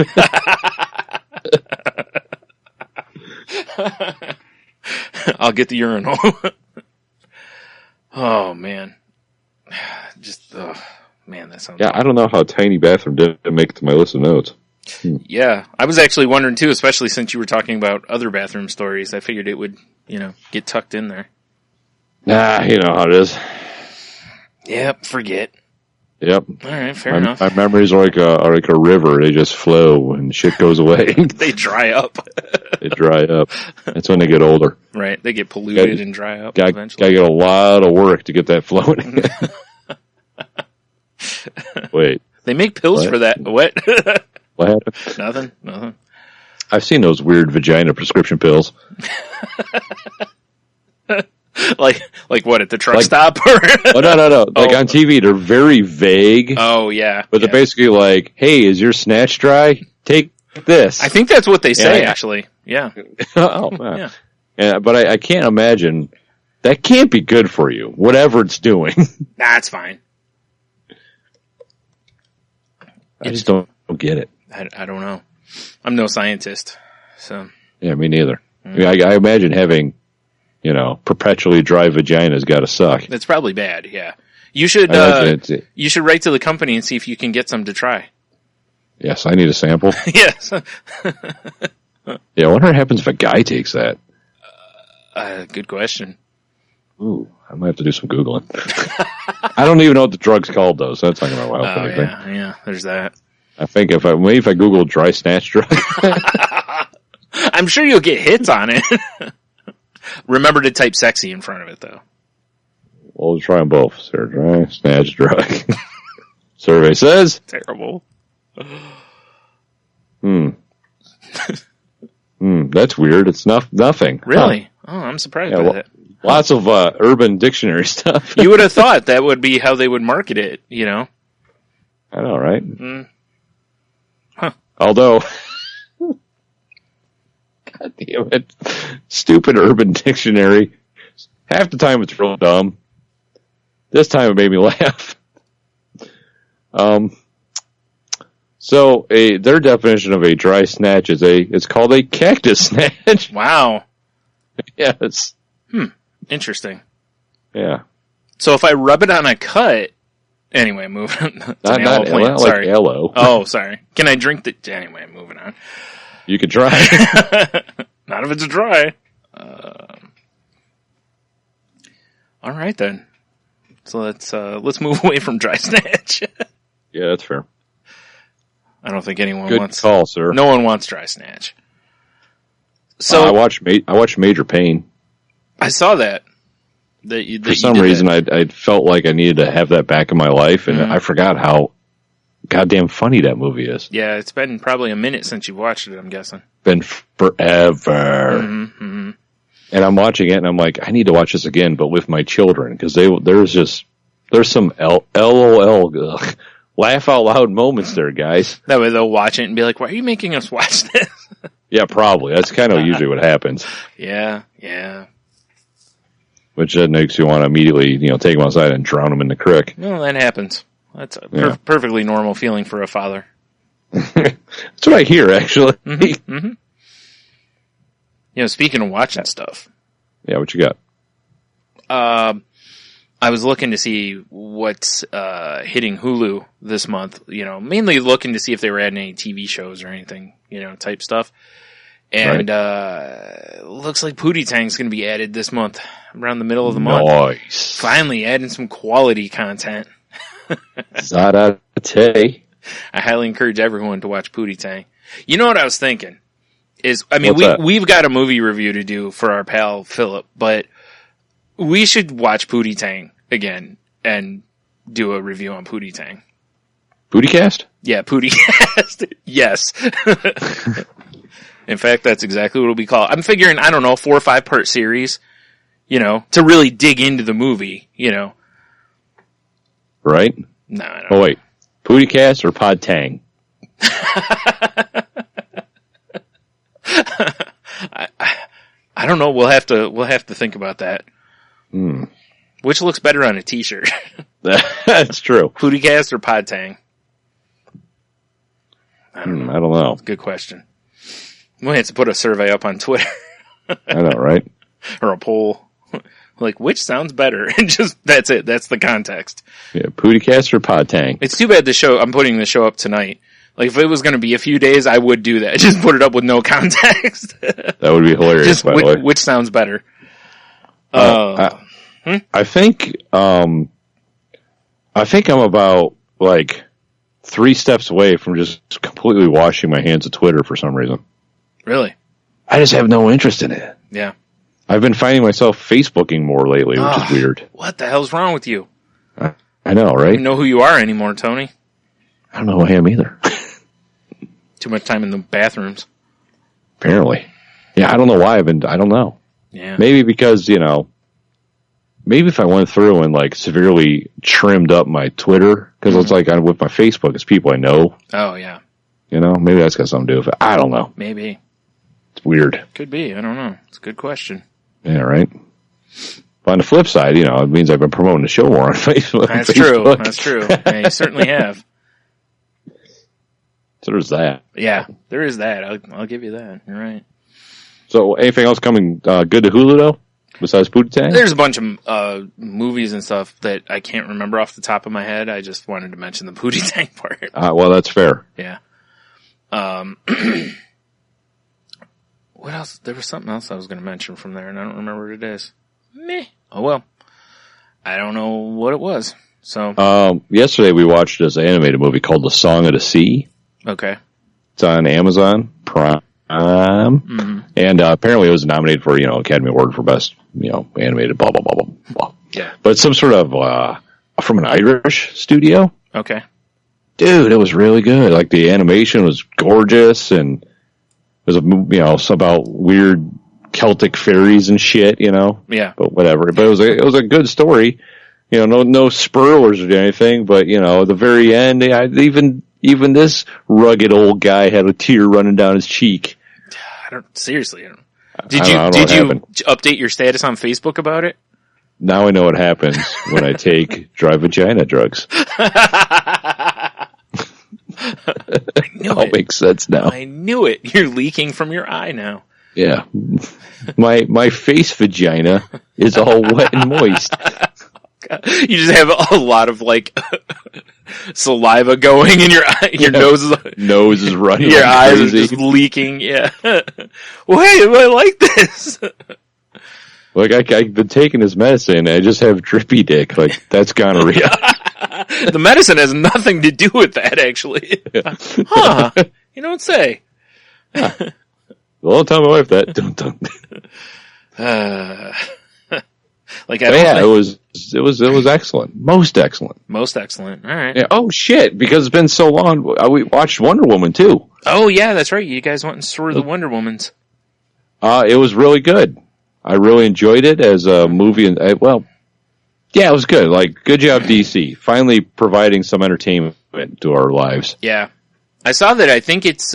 I'll get the urinal. Oh man, man, that sounds. Yeah, awful. I don't know how tiny bathroom didn't make it to my list of notes. Yeah, I was actually wondering too, especially since you were talking about other bathroom stories. I figured it would, get tucked in there. Nah, you know how it is. Yep, forget. Yep. All right, fair enough. My memories are like a river. They just flow and shit goes away. They dry up. They dry up. That's when they get older. Right. They get polluted and dry up eventually. Gotta get a lot of work to get that flowing. Wait. They make pills for that. What? What happened? Nothing. I've seen those weird vagina prescription pills. like what, at the truck stop? Or oh, no. Like on TV, they're very vague. Oh, yeah. But they're basically like, hey, is your snatch dry? Take this. I think that's what they say, actually. Yeah. Oh, wow. Yeah. But I can't imagine. That can't be good for you, whatever it's doing. That's fine. I just don't get it. I don't know. I'm no scientist, so. Yeah, me neither. I mean, I imagine having, perpetually dry vagina's got to suck. It's probably bad. Yeah, you should. You should write to the company and see if you can get some to try. Yes, I need a sample. Yes. Yeah, I wonder what happens if a guy takes that. Good question. Ooh, I might have to do some Googling. I don't even know what the drug's called, though, so that's not going to help anything. Yeah, there's that. I think if I Google dry snatch drug. I'm sure you'll get hits on it. Remember to type sexy in front of it, though. Well, we'll try them both. Sir, dry snatch drug. Survey says. Terrible. That's weird. It's nothing. Really? Huh. Oh, I'm surprised by that. Lots of Urban Dictionary stuff. You would have thought that would be how they would market it, I know, right? Huh. Although, God damn it, stupid Urban Dictionary. Half the time it's real dumb. This time it made me laugh. So their definition of a dry snatch is it's called a cactus snatch. Wow. Yes. Interesting. Yeah. So if I rub it on a cut, anyway, moving on. Not sorry. Like aloe. Oh, sorry. Can I drink the? Anyway, moving on. You could try. Not if it's dry. All right then. So let's move away from dry snatch. Yeah, that's fair. I don't think anyone wants. Good call, sir. No one wants dry snatch. So I watched Major Pain. I saw that. For some reason, I felt like I needed to have that back in my life, and I forgot how goddamn funny that movie is. Yeah, it's been probably a minute since you've watched it, I'm guessing. Been forever. And I'm watching it, and I'm like, I need to watch this again, but with my children, because there's some LOL, laugh out loud moments there, guys. That way they'll watch it and be like, why are you making us watch this? Yeah, probably. That's kind of usually what happens. Yeah. Which then makes you want to immediately, take them outside and drown them in the creek. Well, that happens. That's a perfectly normal feeling for a father. That's what I hear, actually. Speaking of watching stuff. Yeah, what you got? I was looking to see what's hitting Hulu this month, mainly looking to see if they were adding any TV shows or anything, type stuff. And looks like Pootie Tang's going to be added this month, around the middle of the month. Nice. Finally adding some quality content. Zarate. I highly encourage everyone to watch Pootie Tang. You know what I was thinking? We've got a movie review to do for our pal Philip, but we should watch Pootie Tang again and do a review on Pootie Tang. Pootie Cast? Yeah, Pootie Cast. Yes. In fact, that's exactly what it'll be called. I'm figuring, 4 or 5 part series, to really dig into the movie, Right? No, I don't know. Oh, wait. Pootie Cast or Pod Tang? I don't know. We'll have to think about that. Which looks better on a t-shirt? That's true. Pootie Cast or Pod Tang? I don't know. Good question. We have to put a survey up on Twitter. I know, right? Or a poll. Like, which sounds better? And just, that's it. That's the context. Yeah, Pootie Cast or Pod Tang? It's too bad I'm putting the show up tonight. Like, if it was going to be a few days, I would do that. Just put it up with no context. That would be hilarious, by the way. Which sounds better? I think I'm about, 3 steps away from just completely washing my hands of Twitter for some reason. Really? I just have no interest in it. Yeah. I've been finding myself Facebooking more lately, which is weird. What the hell's wrong with you? I know, right? I don't know who you are anymore, Tony. I don't know who I am either. Too much time in the bathrooms. Apparently. Yeah, I don't know why I don't know. Yeah. Maybe because, maybe if I went through and like severely trimmed up my Twitter, because it's like with my Facebook, it's people I know. Oh, yeah. Maybe that's got something to do with it. I don't know. Maybe. It's weird. Could be. I don't know. It's a good question. Yeah, right. But on the flip side, it means I've been promoting the show more on Facebook. That's true. That's true. Yeah, you certainly have. So there's that. Yeah, there is that. I'll give you that. You're right. So anything else coming good to Hulu, though, besides Pootie Tang? There's a bunch of movies and stuff that I can't remember off the top of my head. I just wanted to mention the Pootie Tang part. Well, that's fair. Yeah. What else? There was something else I was going to mention from there, and I don't remember what it is. Meh. Oh, well. I don't know what it was. So. Yesterday we watched this animated movie called The Song of the Sea. Okay. It's on Amazon Prime. And apparently it was nominated for, Academy Award for Best, animated, blah, blah, blah, blah, blah. Yeah. But it's some sort of, from an Irish studio. Okay. Dude, it was really good. Like, the animation was gorgeous, and it was, it's about weird Celtic fairies and shit, Yeah. But whatever. But it was a good story. No spoilers or anything, but, at the very end, even this rugged old guy had a tear running down his cheek. Seriously. Did you update your status on Facebook about it? Now I know what happens when I take dry vagina drugs. It all makes sense now. I knew it. You're leaking from your eye now. Yeah. My face vagina is all wet and moist. You just have a lot of saliva going in your eye. Your nose is running. Your eyes crazy. are just leaking. Yeah. Wait, I like this. I've been taking this medicine and I just have drippy dick. Like, that's gonorrhea. The medicine has nothing to do with that, actually. Yeah. Huh. You don't say. Yeah. Well, I'll tell my wife that. It was excellent. Most excellent. Most excellent. All right. Yeah. Oh shit! Because it's been so long, we watched Wonder Woman too. Oh yeah, that's right. You guys went and saw the Wonder Womans. It was really good. I really enjoyed it as a movie, and it was good. Like, good job, DC, finally providing some entertainment to our lives. Yeah, I saw that. I think it's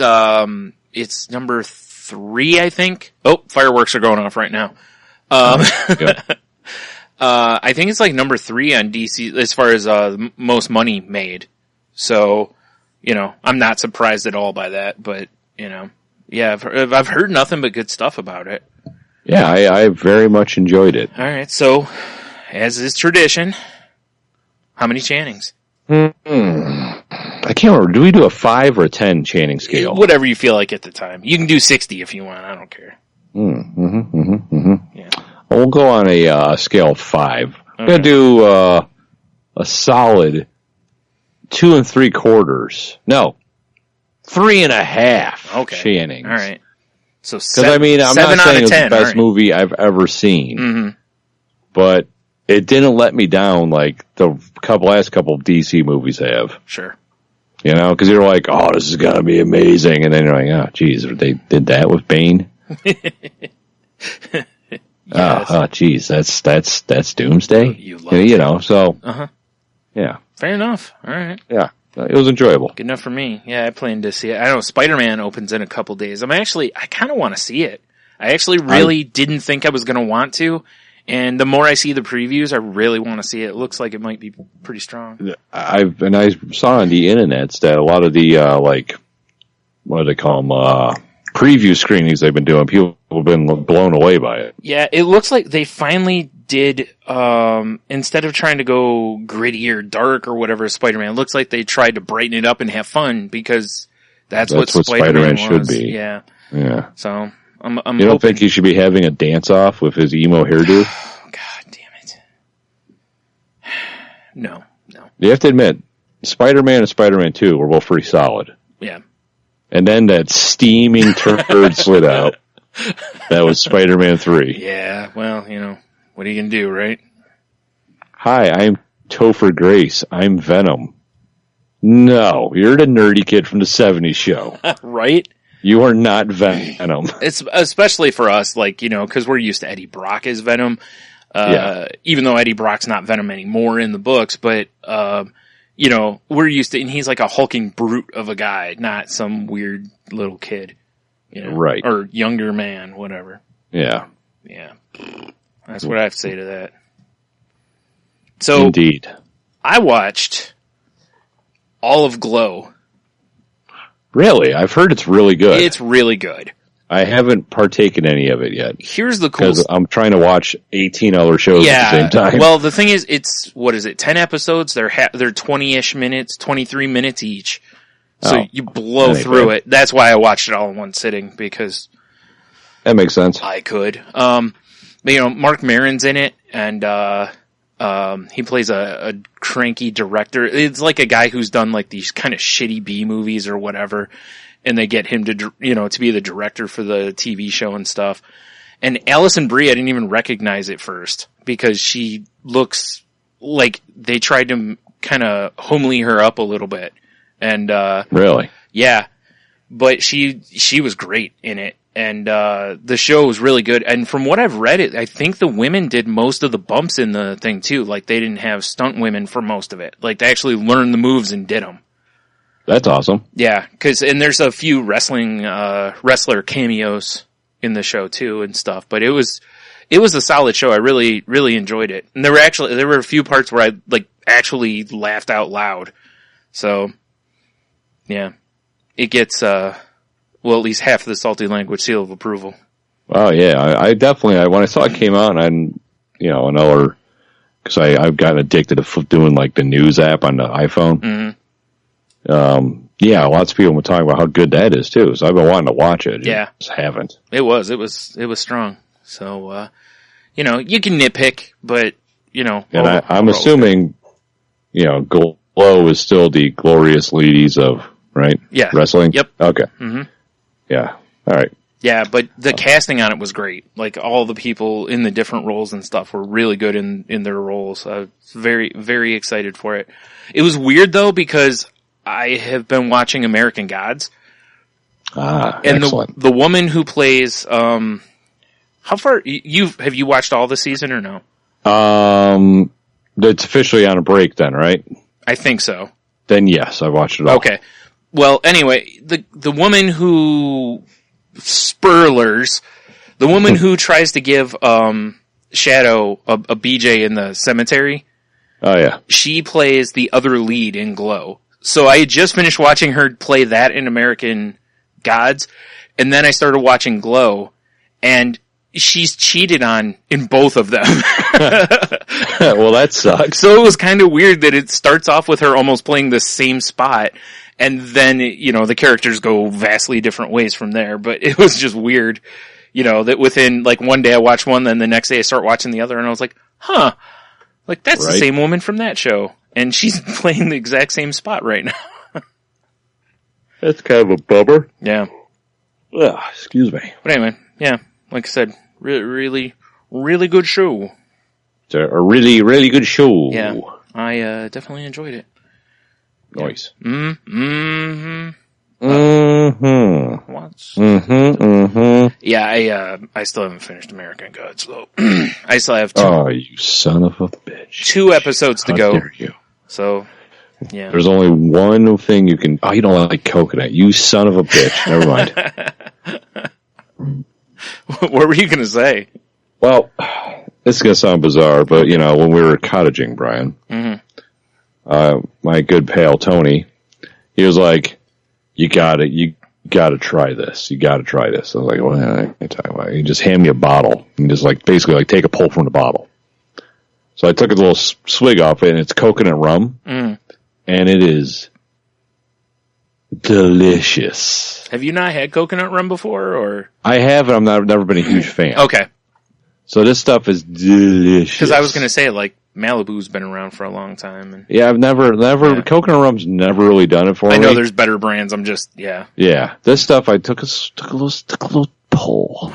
number 3. I think. Oh, fireworks are going off right now. I think it's number 3 on DC as far as most money made. So, I'm not surprised at all by that. But yeah, I've heard nothing but good stuff about it. Yeah, I very much enjoyed it. All right, so as is tradition, how many Channings? I can't remember. Do we do a 5 or a 10 Channing scale? Whatever you feel like at the time. You can do 60 if you want. I don't care. Yeah. We'll go on a scale of 5. Okay. I'm going to do a solid 2 3/4. No, 3.5. Okay. Channings. All right. So because I'm not saying it's the best movie I've ever seen, but it didn't let me down like the last couple of DC movies have. Sure. Because you're like, oh, this is gonna be amazing, and then you're like, oh, geez, they did that with Bane. Yes. Oh, geez, that's Doomsday. Yeah. Fair enough. All right. Yeah. It was enjoyable. Good enough for me. Yeah, I planned to see it. I know Spider-Man opens in a couple days. I kind of want to see it. I actually really didn't think I was going to want to. And the more I see the previews, I really want to see it. It looks like it might be pretty strong. I saw on the internets that a lot of the, what do they call them, preview screenings they've been doing, people have been blown away by it. Yeah, it looks like they finally did, instead of trying to go gritty or dark or whatever Spider-Man, it looks like they tried to brighten it up and have fun because that's what Spider-Man should be. Yeah. Yeah. So, I'm You don't think he should be having a dance-off with his emo hairdo? God damn it. No. You have to admit, Spider-Man and Spider-Man 2 were both pretty solid. Yeah. And then that steaming turd slid out. That was Spider-Man 3. Yeah, well, what are you going to do, right? Hi, I'm Topher Grace. I'm Venom. No, you're the nerdy kid from the 70s show. Right? You are not Venom. It's especially for us, like, you know, because we're used to Eddie Brock as Venom. Even though Eddie Brock's not Venom anymore in the books, but, you know, we're used to, and he's like a hulking brute of a guy, not some weird little kid, you know, right? Or younger man, whatever. Yeah. That's what I have to say to that. So, indeed, I watched all of Glow. Really? I've heard it's really good. It's really good. I haven't partaken any of it yet. Here's the cool... Because I'm trying to watch 18 other shows at the same time. Well, the thing is, it's, 10 episodes? They're 20-ish minutes, 23 minutes each. So you blow through it. That's why I watched it all in one sitting, because... That makes sense. I could. But, you know, Mark Maron's in it, and, he plays a cranky director. It's like a guy who's done like these kind of shitty B movies or whatever. And they get him to, you know, to be the director for the TV show and stuff. And Alison Brie, I didn't even recognize at first because she looks like they tried to kind of homely her up a little bit. And, really? Yeah. But she was great in it. And, the show was really good. And from what I've read, I think the women did most of the bumps in the thing too. Like they didn't have stunt women for most of it. Like they actually learned the moves and did them. That's awesome. Yeah, and there's a few wrestler cameos in the show too and stuff, but it was a solid show. I really, really enjoyed it. And there were a few parts where I like actually laughed out loud. So, yeah, it gets, at least half of the Salty Language seal of approval. Oh yeah, I definitely, when I saw it came out, and you know, because I've gotten addicted to doing like the news app on the iPhone. Mm-hmm. Yeah, lots of people were talking about how good that is too. So I've been wanting to watch it. Yeah, just haven't. It was strong. So, you know, you can nitpick, but you know, and I'm assuming, you know, Glow is still the glorious ladies of wrestling. Yep. Okay. Mm-hmm. Yeah. All right. Yeah, but the casting on it was great. Like all the people in the different roles and stuff were really good in their roles. I was very, very excited for it. It was weird though because I have been watching American Gods. And excellent. The woman who plays, how far, have you watched all the season or no? It's officially on a break then, right? I think so. Then yes, I watched it all. Okay. Well, anyway, the woman who, spoilers, the woman who tries to give, Shadow a BJ in the cemetery. Oh yeah. She plays the other lead in Glow. So I had just finished watching her play that in American Gods, and then I started watching Glow, and she's cheated on in both of them. Well, that sucks. So it was kind of weird that it starts off with her almost playing the same spot, and then, you know, the characters go vastly different ways from there, but it was just weird, you know, that within, like, one day I watched one, then the next day I start watching the other, and I was like, huh, like, that's the same woman from that show. And she's playing the exact same spot right now. That's kind of a bummer. Yeah. Ugh, excuse me. But anyway, yeah, like I said, really, really good show. It's a really, really good show. Yeah, I definitely enjoyed it. Nice. Mm-hmm. Yeah, I still haven't finished American Gods, though. I still have two. Oh, you son of a bitch. 2 episodes to go. How dare you. So, yeah. There's only one thing you can... Oh, you don't like coconut. You son of a bitch. Never mind. What were you going to say? Well, this is going to sound bizarre, but, you know, when we were cottaging, Brian, my good pal, Tony, he was like, you gotta try this. You gotta try this. I was like, well, I can't tell you why. He just hand me a bottle and just like, basically like take a pull from the bottle. So I took a little swig off it, and it's coconut rum, and it is delicious. Have you not had coconut rum before, or? I have, and I've never been a huge fan. Okay. So this stuff is delicious. Because I was going to say, like, Malibu's been around for a long time. And yeah, I've never, coconut rum's never really done it for me. I know there's better brands, I'm just, yeah. Yeah. This stuff, I took a little pull.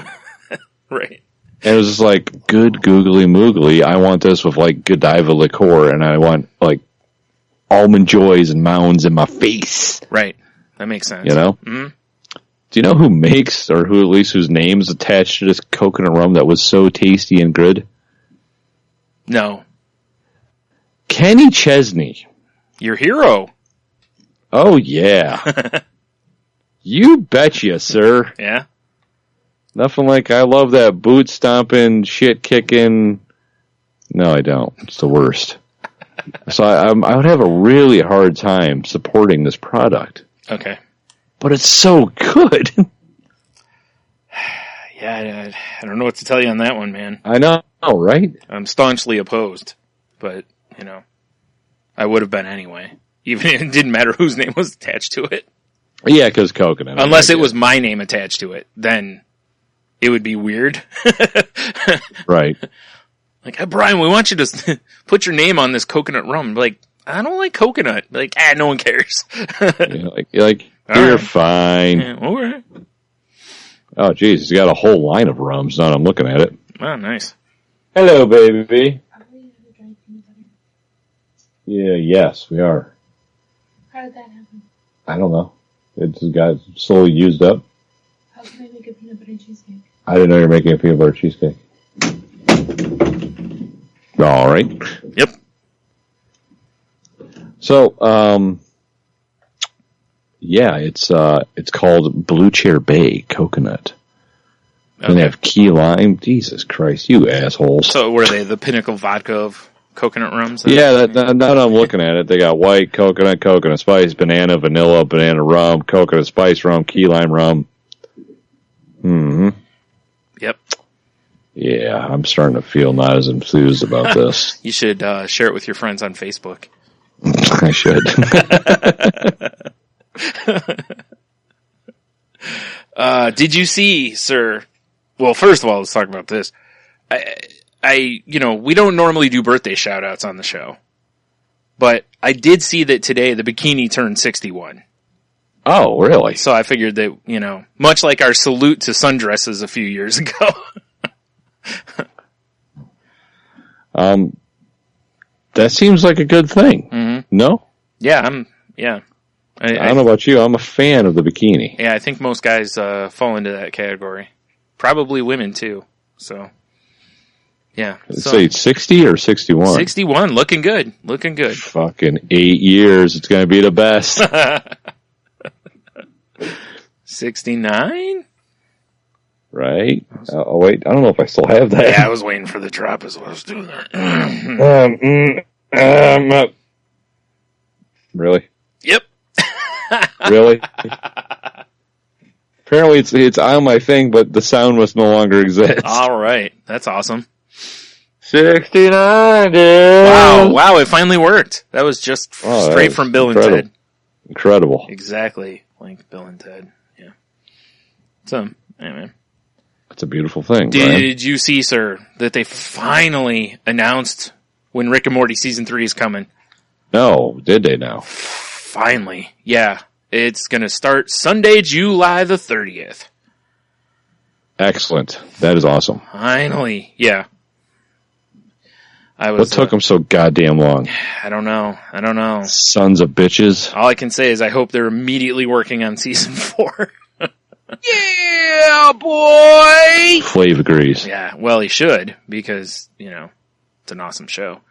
Right. And it was just like, good googly moogly. I want this with like Godiva liqueur, and I want like Almond Joys and Mounds in my face. Right. That makes sense. You know? Mm-hmm. Do you know who makes, or who at least whose name is attached to this coconut rum that was so tasty and good? No. Kenny Chesney. Your hero. Oh, yeah. You betcha, sir. Yeah? Nothing like I love that boot stomping, shit kicking. No, I don't. It's the worst. So I would have a really hard time supporting this product. Okay. But it's so good. Yeah, I don't know what to tell you on that one, man. I know, right? I'm staunchly opposed, but, you know, I would have been anyway. Even if it didn't matter whose name was attached to it. Yeah, because coconut. Unless it was my name attached to it, then it would be weird. Right. Like, hey, Brian, we want you to put your name on this coconut rum. Like, I don't like coconut. Like, no one cares. You're right. Fine. Yeah, all right. Oh, geez, he's got a whole line of rums now that I'm looking at it. Oh, nice. Hello, baby. Yeah, yes, we are. How did that happen? I don't know. It just got slowly used up. How can I make a peanut butter cheesecake? I didn't know you were making a peanut butter cheesecake. All right. Yep. So, yeah, it's called Blue Chair Bay Coconut. Okay. And they have key lime. Jesus Christ, you assholes. So were they the pinnacle vodka of coconut rums? Yeah, now that I'm looking at it, they got white, coconut spice, banana, vanilla, banana rum, coconut spice rum, key lime rum. Hmm. Yep. Yeah, I'm starting to feel not as enthused about this. You should share it with your friends on Facebook. I should. Did you see, sir? Well, first of all, let's talk about this. We don't normally do birthday shout outs on the show, but I did see that today the bikini turned 61. Oh, really? So I figured that, much like our salute to sundresses a few years ago. That seems like a good thing. Mm-hmm. No? Yeah, I don't know about you. I'm a fan of the bikini. Yeah, I think most guys fall into that category. Probably women too. So, yeah. Say 60 or 61? 61, looking good. Looking good. Fucking 8 years. It's going to be the best. 69? Right? Oh, wait. I don't know if I still have that. Yeah, I was waiting for the drop as well. I was doing that. Really? Yep. Really? Apparently it's on my thing, but the sound must no longer exist. All right. That's awesome. 69, dude. Wow, it finally worked. That was just straight from Bill and Ted. Incredible. Exactly. Like Bill and Ted. Yeah. So, anyway. That's a beautiful thing, Did Brian. you see, sir, that they finally announced when Rick and Morty Season 3 is coming? No, did they now? Finally. Yeah. It's going to start Sunday, July the 30th. Excellent. That is awesome. Finally. Yeah. What took them so goddamn long? I don't know. Sons of bitches. All I can say is I hope they're immediately working on Season 4. Yeah, boy! Flav agrees. Yeah, well, he should, because, it's an awesome show.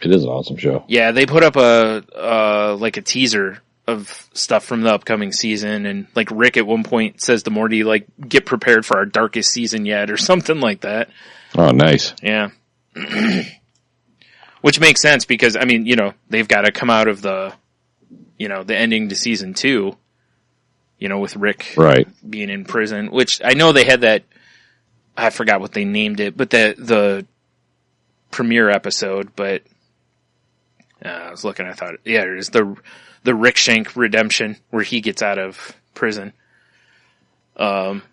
It is an awesome show. Yeah, they put up a teaser of stuff from the upcoming season, and like Rick at one point says to Morty, like, get prepared for our darkest season yet, or something like that. Oh, nice. Yeah. Which makes sense because, they've got to come out of the ending to season 2, with Rick being in prison, which I know they had that, I forgot what they named it, but the premiere episode, but I was looking, I thought, yeah, it is the Rick Shank redemption where he gets out of prison. But,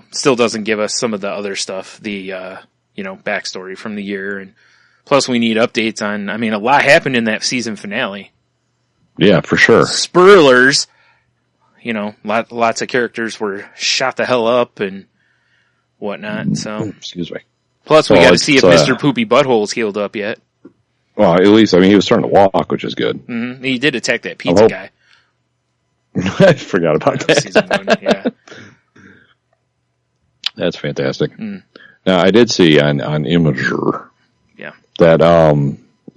still doesn't give us some of the other stuff, the, backstory from the year. And plus we need updates on, a lot happened in that season finale. Yeah, for sure. Spoilers. Lots of characters were shot the hell up and whatnot, so. Excuse me. Plus we got to see if Mr. Poopy Butthole's healed up yet. Well, at least, he was starting to walk, which is good. Mm-hmm. He did attack that pizza guy. I forgot about that. Season 1, yeah. That's fantastic. Now, I did see on Imager that,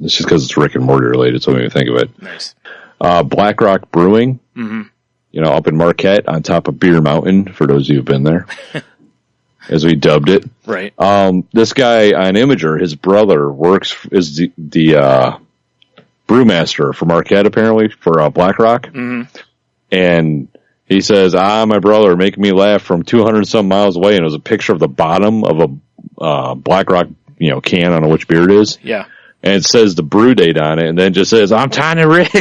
it's just because it's Rick and Morty related, so let me think of it. Nice. Black Rock Brewing, up in Marquette on top of Beer Mountain, for those of you who've been there, as we dubbed it. Right. This guy on Imager, his brother is the brewmaster for Marquette, apparently, for Black Rock. And he says, my brother making me laugh from 200 some miles away, and it was a picture of the bottom of a Black Rock, can, I don't know which beer it is. Yeah. And it says the brew date on it, and then just says, I'm Tiny Rick.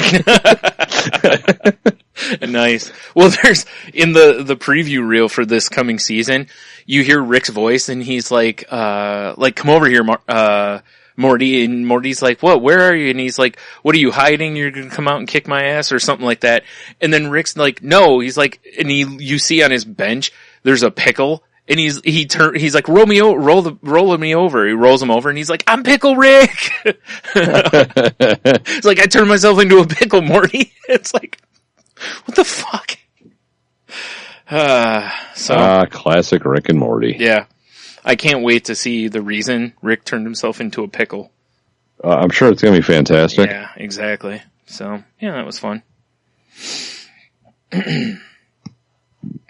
Nice. Well, there's, in the preview reel for this coming season, you hear Rick's voice, and he's like, come over here, Morty, and Morty's like, what, where are you? And he's like, what are you hiding? You're gonna come out and kick my ass or something like that. And then Rick's like, no, he's like, and you see on his bench, there's a pickle, and he's like, roll me over. He rolls him over, and he's like, I'm Pickle Rick. It's like, I turned myself into a pickle, Morty. It's like, what the fuck? Classic Rick and Morty. Yeah. I can't wait to see the reason Rick turned himself into a pickle. I'm sure it's going to be fantastic. Yeah, exactly. So, yeah, that was fun.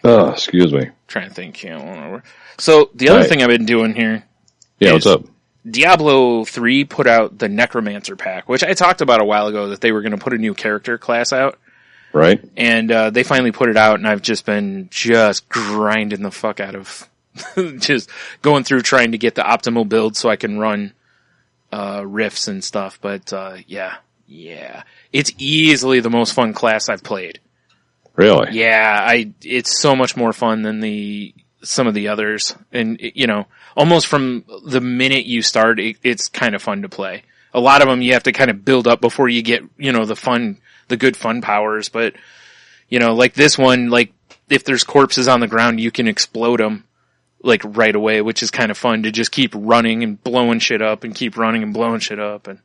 Excuse me. Trying to think. Yeah, so, the other thing I've been doing here. Yeah, what's up? Diablo 3 put out the Necromancer pack, which I talked about a while ago that they were going to put a new character class out. Right. And they finally put it out, and I've just been grinding the fuck out of just going through trying to get the optimal build so I can run rifts and stuff. But yeah, it's easily the most fun class I've played. Really? Yeah, it's so much more fun than some of the others, and almost from the minute you start, it's kind of fun to play. A lot of them you have to kind of build up before you get the good fun powers. But like this one, like if there's corpses on the ground, you can explode them. Like right away, which is kind of fun to just keep running and blowing shit up and keep running and blowing shit up. And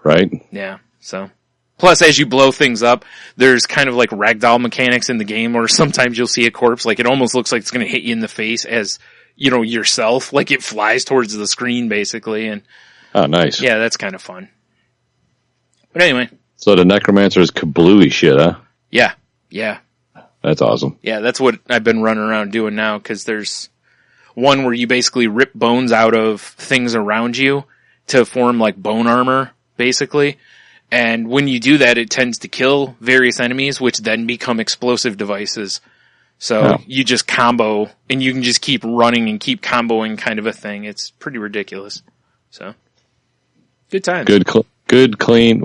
right. Yeah. So plus as you blow things up, there's kind of like ragdoll mechanics in the game where sometimes you'll see a corpse, like it almost looks like it's going to hit you in the face as, yourself, like it flies towards the screen basically. And oh, nice. Yeah, that's kind of fun. But anyway. So the Necromancer is kablooey shit, huh? Yeah. Yeah. That's awesome. Yeah, that's what I've been running around doing now, because there's one where you basically rip bones out of things around you to form like bone armor, basically. And when you do that, it tends to kill various enemies, which then become explosive devices. So you just combo, and you can just keep running and keep comboing, kind of a thing. It's pretty ridiculous. So, good times. Good, clean,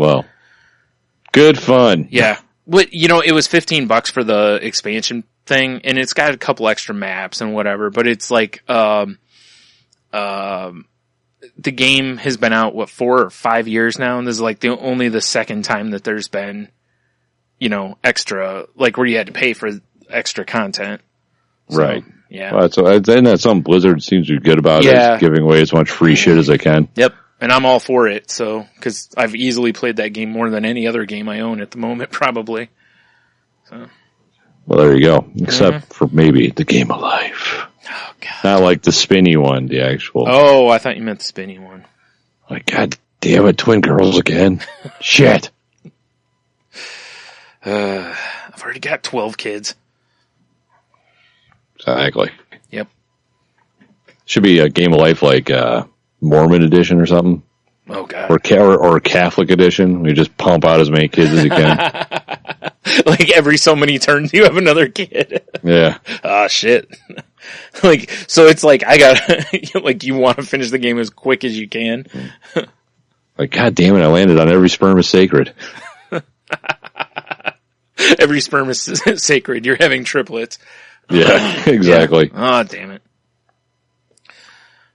good fun. Yeah. But, it was $15 for the expansion thing, and it's got a couple extra maps and whatever, but it's like, the game has been out, 4 or 5 years now, and this is like only the second time that there's been, extra, like where you had to pay for extra content. So, right. Yeah. Well, that's something Blizzard seems to be good about, is giving away as much free shit as they can. Yep. And I'm all for it, because I've easily played that game more than any other game I own at the moment, probably. So. Well, there you go. Except for maybe the Game of Life. Oh, God. Not like the spinny one, the actual. Oh, I thought you meant the spinny one. Like, God damn it, twin girls again. Shit. I've already got 12 kids. Exactly. Yep. Should be a Game of Life like Mormon edition or something. Oh, God. Or Catholic edition. You just pump out as many kids as you can. Like every so many turns you have another kid. Yeah. Ah, shit. Like, so it's like, I got, like, you want to finish the game as quick as you can. Like, God damn it, I landed on every sperm is sacred. Every sperm is sacred. You're having triplets. Yeah, exactly. Yeah. Oh, damn it.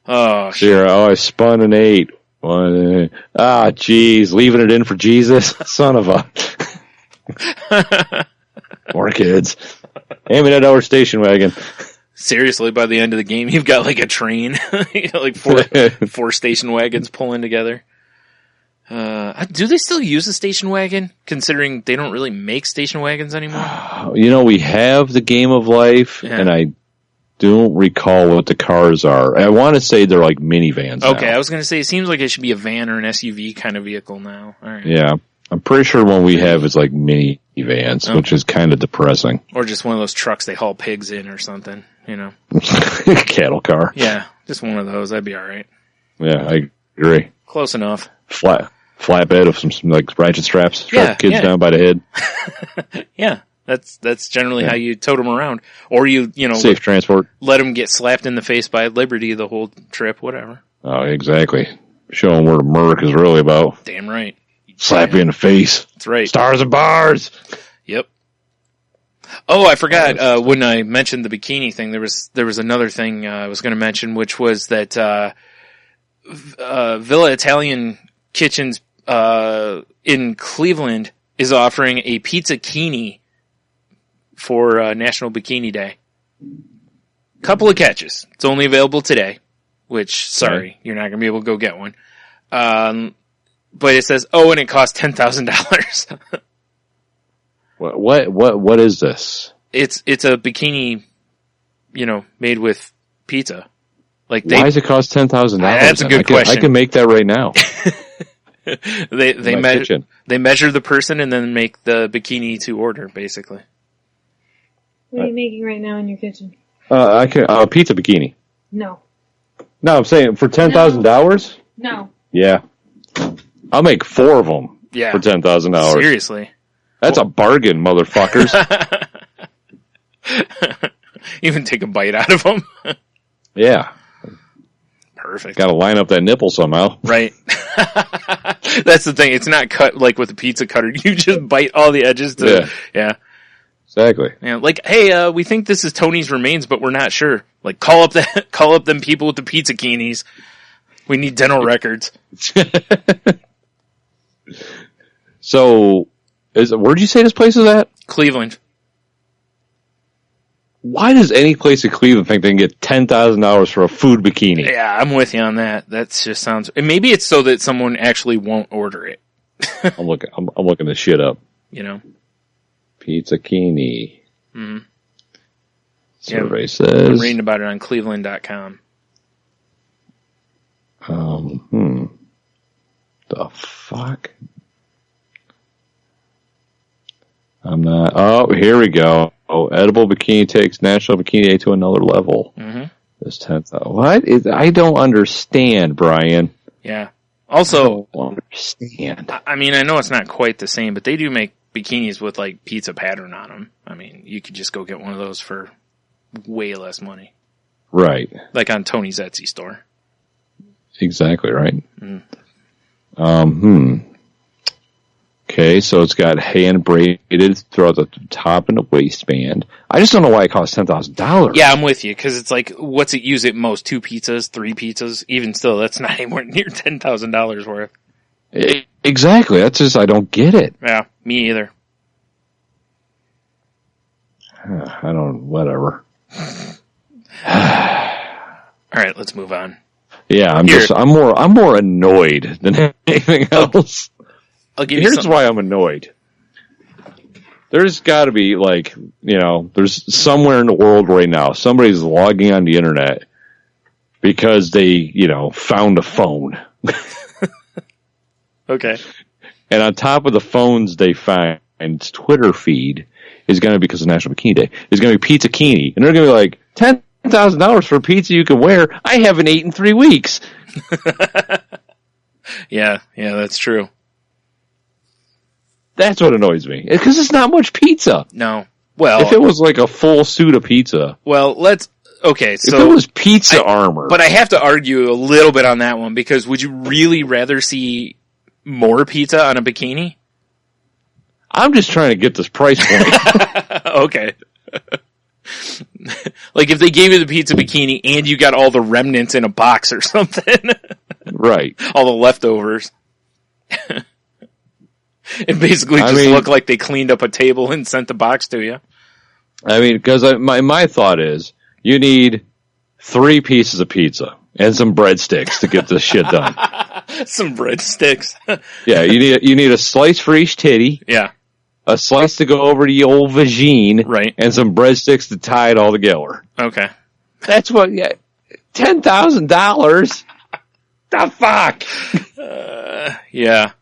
Oh, shit. Sure. Oh, I spun an 8. Jeez, leaving it in for Jesus? Son of a... More kids. Hand me that our station wagon. Seriously, by the end of the game, you've got like a train. You got like four station wagons pulling together. Do they still use a station wagon, considering they don't really make station wagons anymore? We have the Game of Life, and I don't recall what the cars are. I want to say they're like minivans. Okay, now. I was going to say, it seems like it should be a van or an SUV kind of vehicle now. All right. Yeah, I'm pretty sure one we have is like minivans, which is kind of depressing. Or just one of those trucks they haul pigs in or something, Cattle car. Yeah, just one of those. That'd be all right. Yeah, I agree. Close enough. Flatbed of some like ratchet straps, strap kids down by the head. Yeah, that's generally how you tote them around, or safe transport. Let them get slapped in the face by Liberty the whole trip, whatever. Oh, exactly. Show them what America is really about. Damn right. Slap you in the face. That's right. Stars and bars. Yep. Oh, I forgot when I mentioned the bikini thing. There was another thing I was going to mention, which was that Villa Italian Kitchens in Cleveland is offering a pizzakini for National Bikini Day. Couple of catches. It's only available today, which, sorry, you're not going to be able to go get one. But it says, and it costs $10,000. What is this? It's a bikini, made with pizza. Why does it cost $10,000? That's a good question. I can make that right now. They measure the person and then make the bikini to order, basically. What are you making right now in your kitchen? I can pizza bikini. No. No, I'm saying for $10,000. No. Yeah, I'll make 4 of them. Yeah. For $10,000. Seriously, that's a bargain, motherfuckers. Even take a bite out of them. Yeah. Perfect. Got to line up that nipple somehow. Right. That's the thing. It's not cut like with a pizza cutter. You just bite all the edges to, yeah. Exactly. Yeah. Hey, we think this is Tony's remains, but we're not sure. Call up them people with the pizza kinis. We need dental records. So, where'd you say this place is at? Cleveland. Why does any place in Cleveland think they can get $10,000 for a food bikini? Yeah, I'm with you on that. That just sounds. And maybe it's so that someone actually won't order it. I'm looking this shit up. Pizzakini. Mm-hmm. Survey says. I'm reading about it on Cleveland.com. The fuck? I'm not. Oh, here we go. Oh, edible bikini takes National Bikini Day to another level. Mm-hmm. This 10,000. What is? I don't understand, Brian. Yeah. Also, I don't understand. I mean, I know it's not quite the same, but they do make bikinis with pizza pattern on them. I mean, you could just go get one of those for way less money. Right. Like on Tony's Etsy store. Exactly right. Mm. Okay, so it's got hand braided throughout the top and the waistband. I just don't know why it costs $10,000. Yeah, I'm with you, because it's what's it use at most? 2 pizzas, 3 pizzas? Even still, that's not anywhere near $10,000 worth. Exactly. That's just, I don't get it. Yeah, me either. I don't, whatever. All right, let's move on. Yeah, I'm more annoyed than anything else. I'll give you Here's something. why I'm annoyed. There's got to be there's somewhere in the world right now somebody's logging on the internet because they found a phone. Okay. And on top of the phones they find, Twitter feed is going to be, because of National Bikini Day, is going to be Pizzakini, and they're going to be like $10,000 for a pizza you can wear. I haven't eaten 3 weeks. Yeah, that's true. That's what annoys me. Because it's not much pizza. No. Well, if it was like a full suit of pizza. Well, okay, so. If it was pizza armor. But I have to argue a little bit on that one, because would you really rather see more pizza on a bikini? I'm just trying to get this price point. Okay. If they gave you the pizza bikini and you got all the remnants in a box or something. Right. All the leftovers. It basically just looked like they cleaned up a table and sent the box to you. I mean, because my thought is, you need 3 pieces of pizza. And some breadsticks to get this shit done. Some breadsticks. Yeah, you need a slice for each titty. Yeah. A slice to go over the old vagine. Right. And some breadsticks to tie it all together. Okay. That's what, yeah, $10,000. The fuck? Yeah.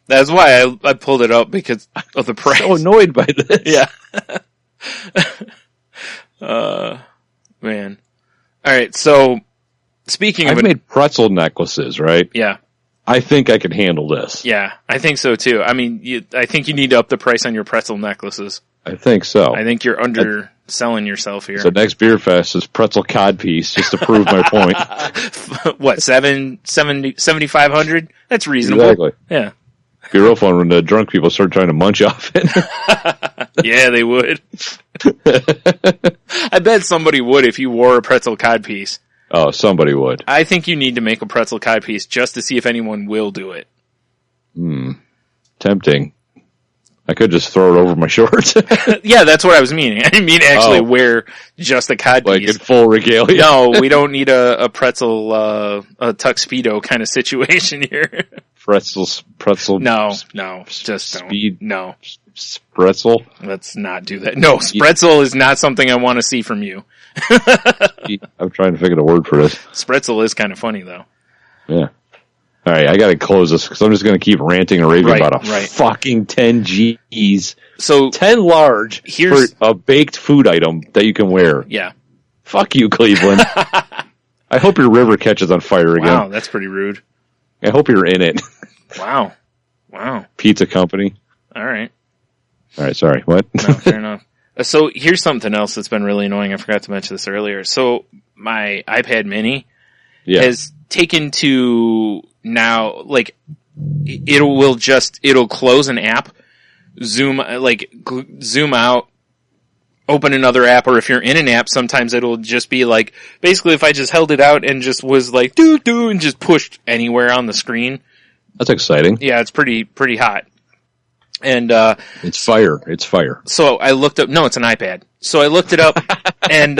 That's why I pulled it up, because of the price. So annoyed by this. Yeah. Man. All right. So speaking of I've made pretzel necklaces, right? Yeah. I think I could handle this. Yeah. I think so too. I mean, I think you need to up the price on your pretzel necklaces. I think so. I think you're underselling yourself here. So next beer fest is pretzel cod piece, just to prove my point. What, 7,500? That's reasonable. Exactly. Yeah. It'd be real fun when the drunk people start trying to munch off it. Yeah, they would. I bet somebody would if you wore a pretzel cod piece. Oh, somebody would. I think you need to make a pretzel cod piece just to see if anyone will do it. Tempting. I could just throw it over my shorts. Yeah, that's what I was meaning. I mean actually wear just a cod like piece. in full regalia. No, we don't need a pretzel, a tuxedo kind of situation here. Pretzel. No, just speed. don't. No. Pretzel. Let's not do that. No, spretzel is not something I want to see from you. I'm trying to figure the word for this. Spretzel is kind of funny though. Yeah. All right, I got to close this because I'm just going to keep ranting and raving about a fucking 10 G's. So 10 large for a baked food item that you can wear. Yeah. Fuck you, Cleveland. I hope your river catches on fire again. Wow, that's pretty rude. I hope you're in it. Wow. Pizza company. All right, sorry. What? No, fair enough. So here's something else that's been really annoying. I forgot to mention this earlier. So my iPad mini has taken to now, like, it'll close an app, zoom out, open another app, or if you're in an app, sometimes it'll just be like, basically if I just held it out and just was like, do, and just pushed anywhere on the screen. That's exciting. Yeah, it's pretty hot. And, it's fire. So I looked up, no, it's an iPad. So I looked it up and,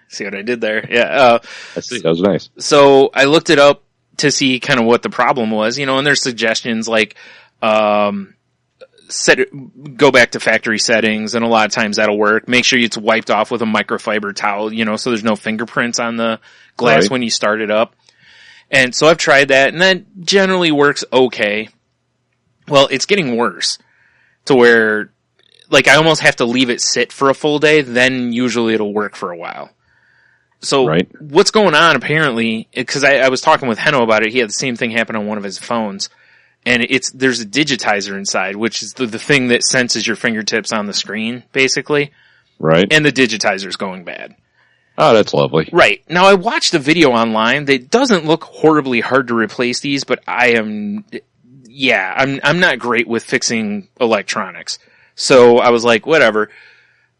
see what I did there? Yeah. I see. That was nice. So I looked it up to see kind of what the problem was, and there's suggestions like, go back to factory settings, and a lot of times that'll work. Make sure it's wiped off with a microfiber towel, so there's no fingerprints on the glass when you start it up. And so I've tried that, and that generally works okay. Well, it's getting worse to where, like, I almost have to leave it sit for a full day, then usually it'll work for a while. So what's going on apparently, because I was talking with Henno about it, he had the same thing happen on one of his phones. And there's a digitizer inside, which is the thing that senses your fingertips on the screen, basically. Right. And the digitizer's going bad. Oh, that's lovely. Right. Now, I watched a video online that doesn't look horribly hard to replace these, but I'm not great with fixing electronics. So I was like, whatever.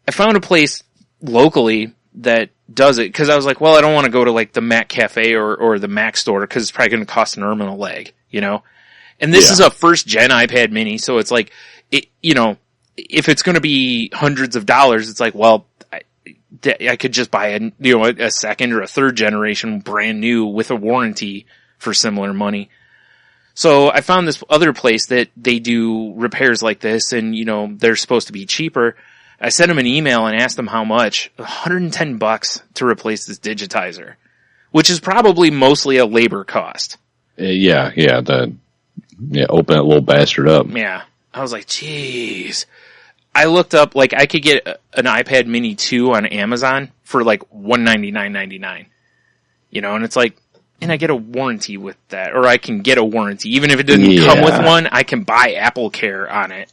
I found a place locally that does it, because I was like, well, I don't want to go to like the Mac Cafe or the Mac store, because it's probably going to cost an arm and a leg, And this is a first gen iPad mini, so it's like, if it's going to be hundreds of dollars, it's like, well, I could just buy a second or a third generation brand new with a warranty for similar money. So I found this other place that they do repairs like this, and they're supposed to be cheaper. I sent them an email and asked them how much. $110 to replace this digitizer, which is probably mostly a labor cost. Open that little bastard up. Yeah. I was like, geez. I looked up, like, I could get an iPad Mini 2 on Amazon for like $199.99. And it's like, and I get a warranty with that, or I can get a warranty. Even if it didn't come with one, I can buy Apple Care on it,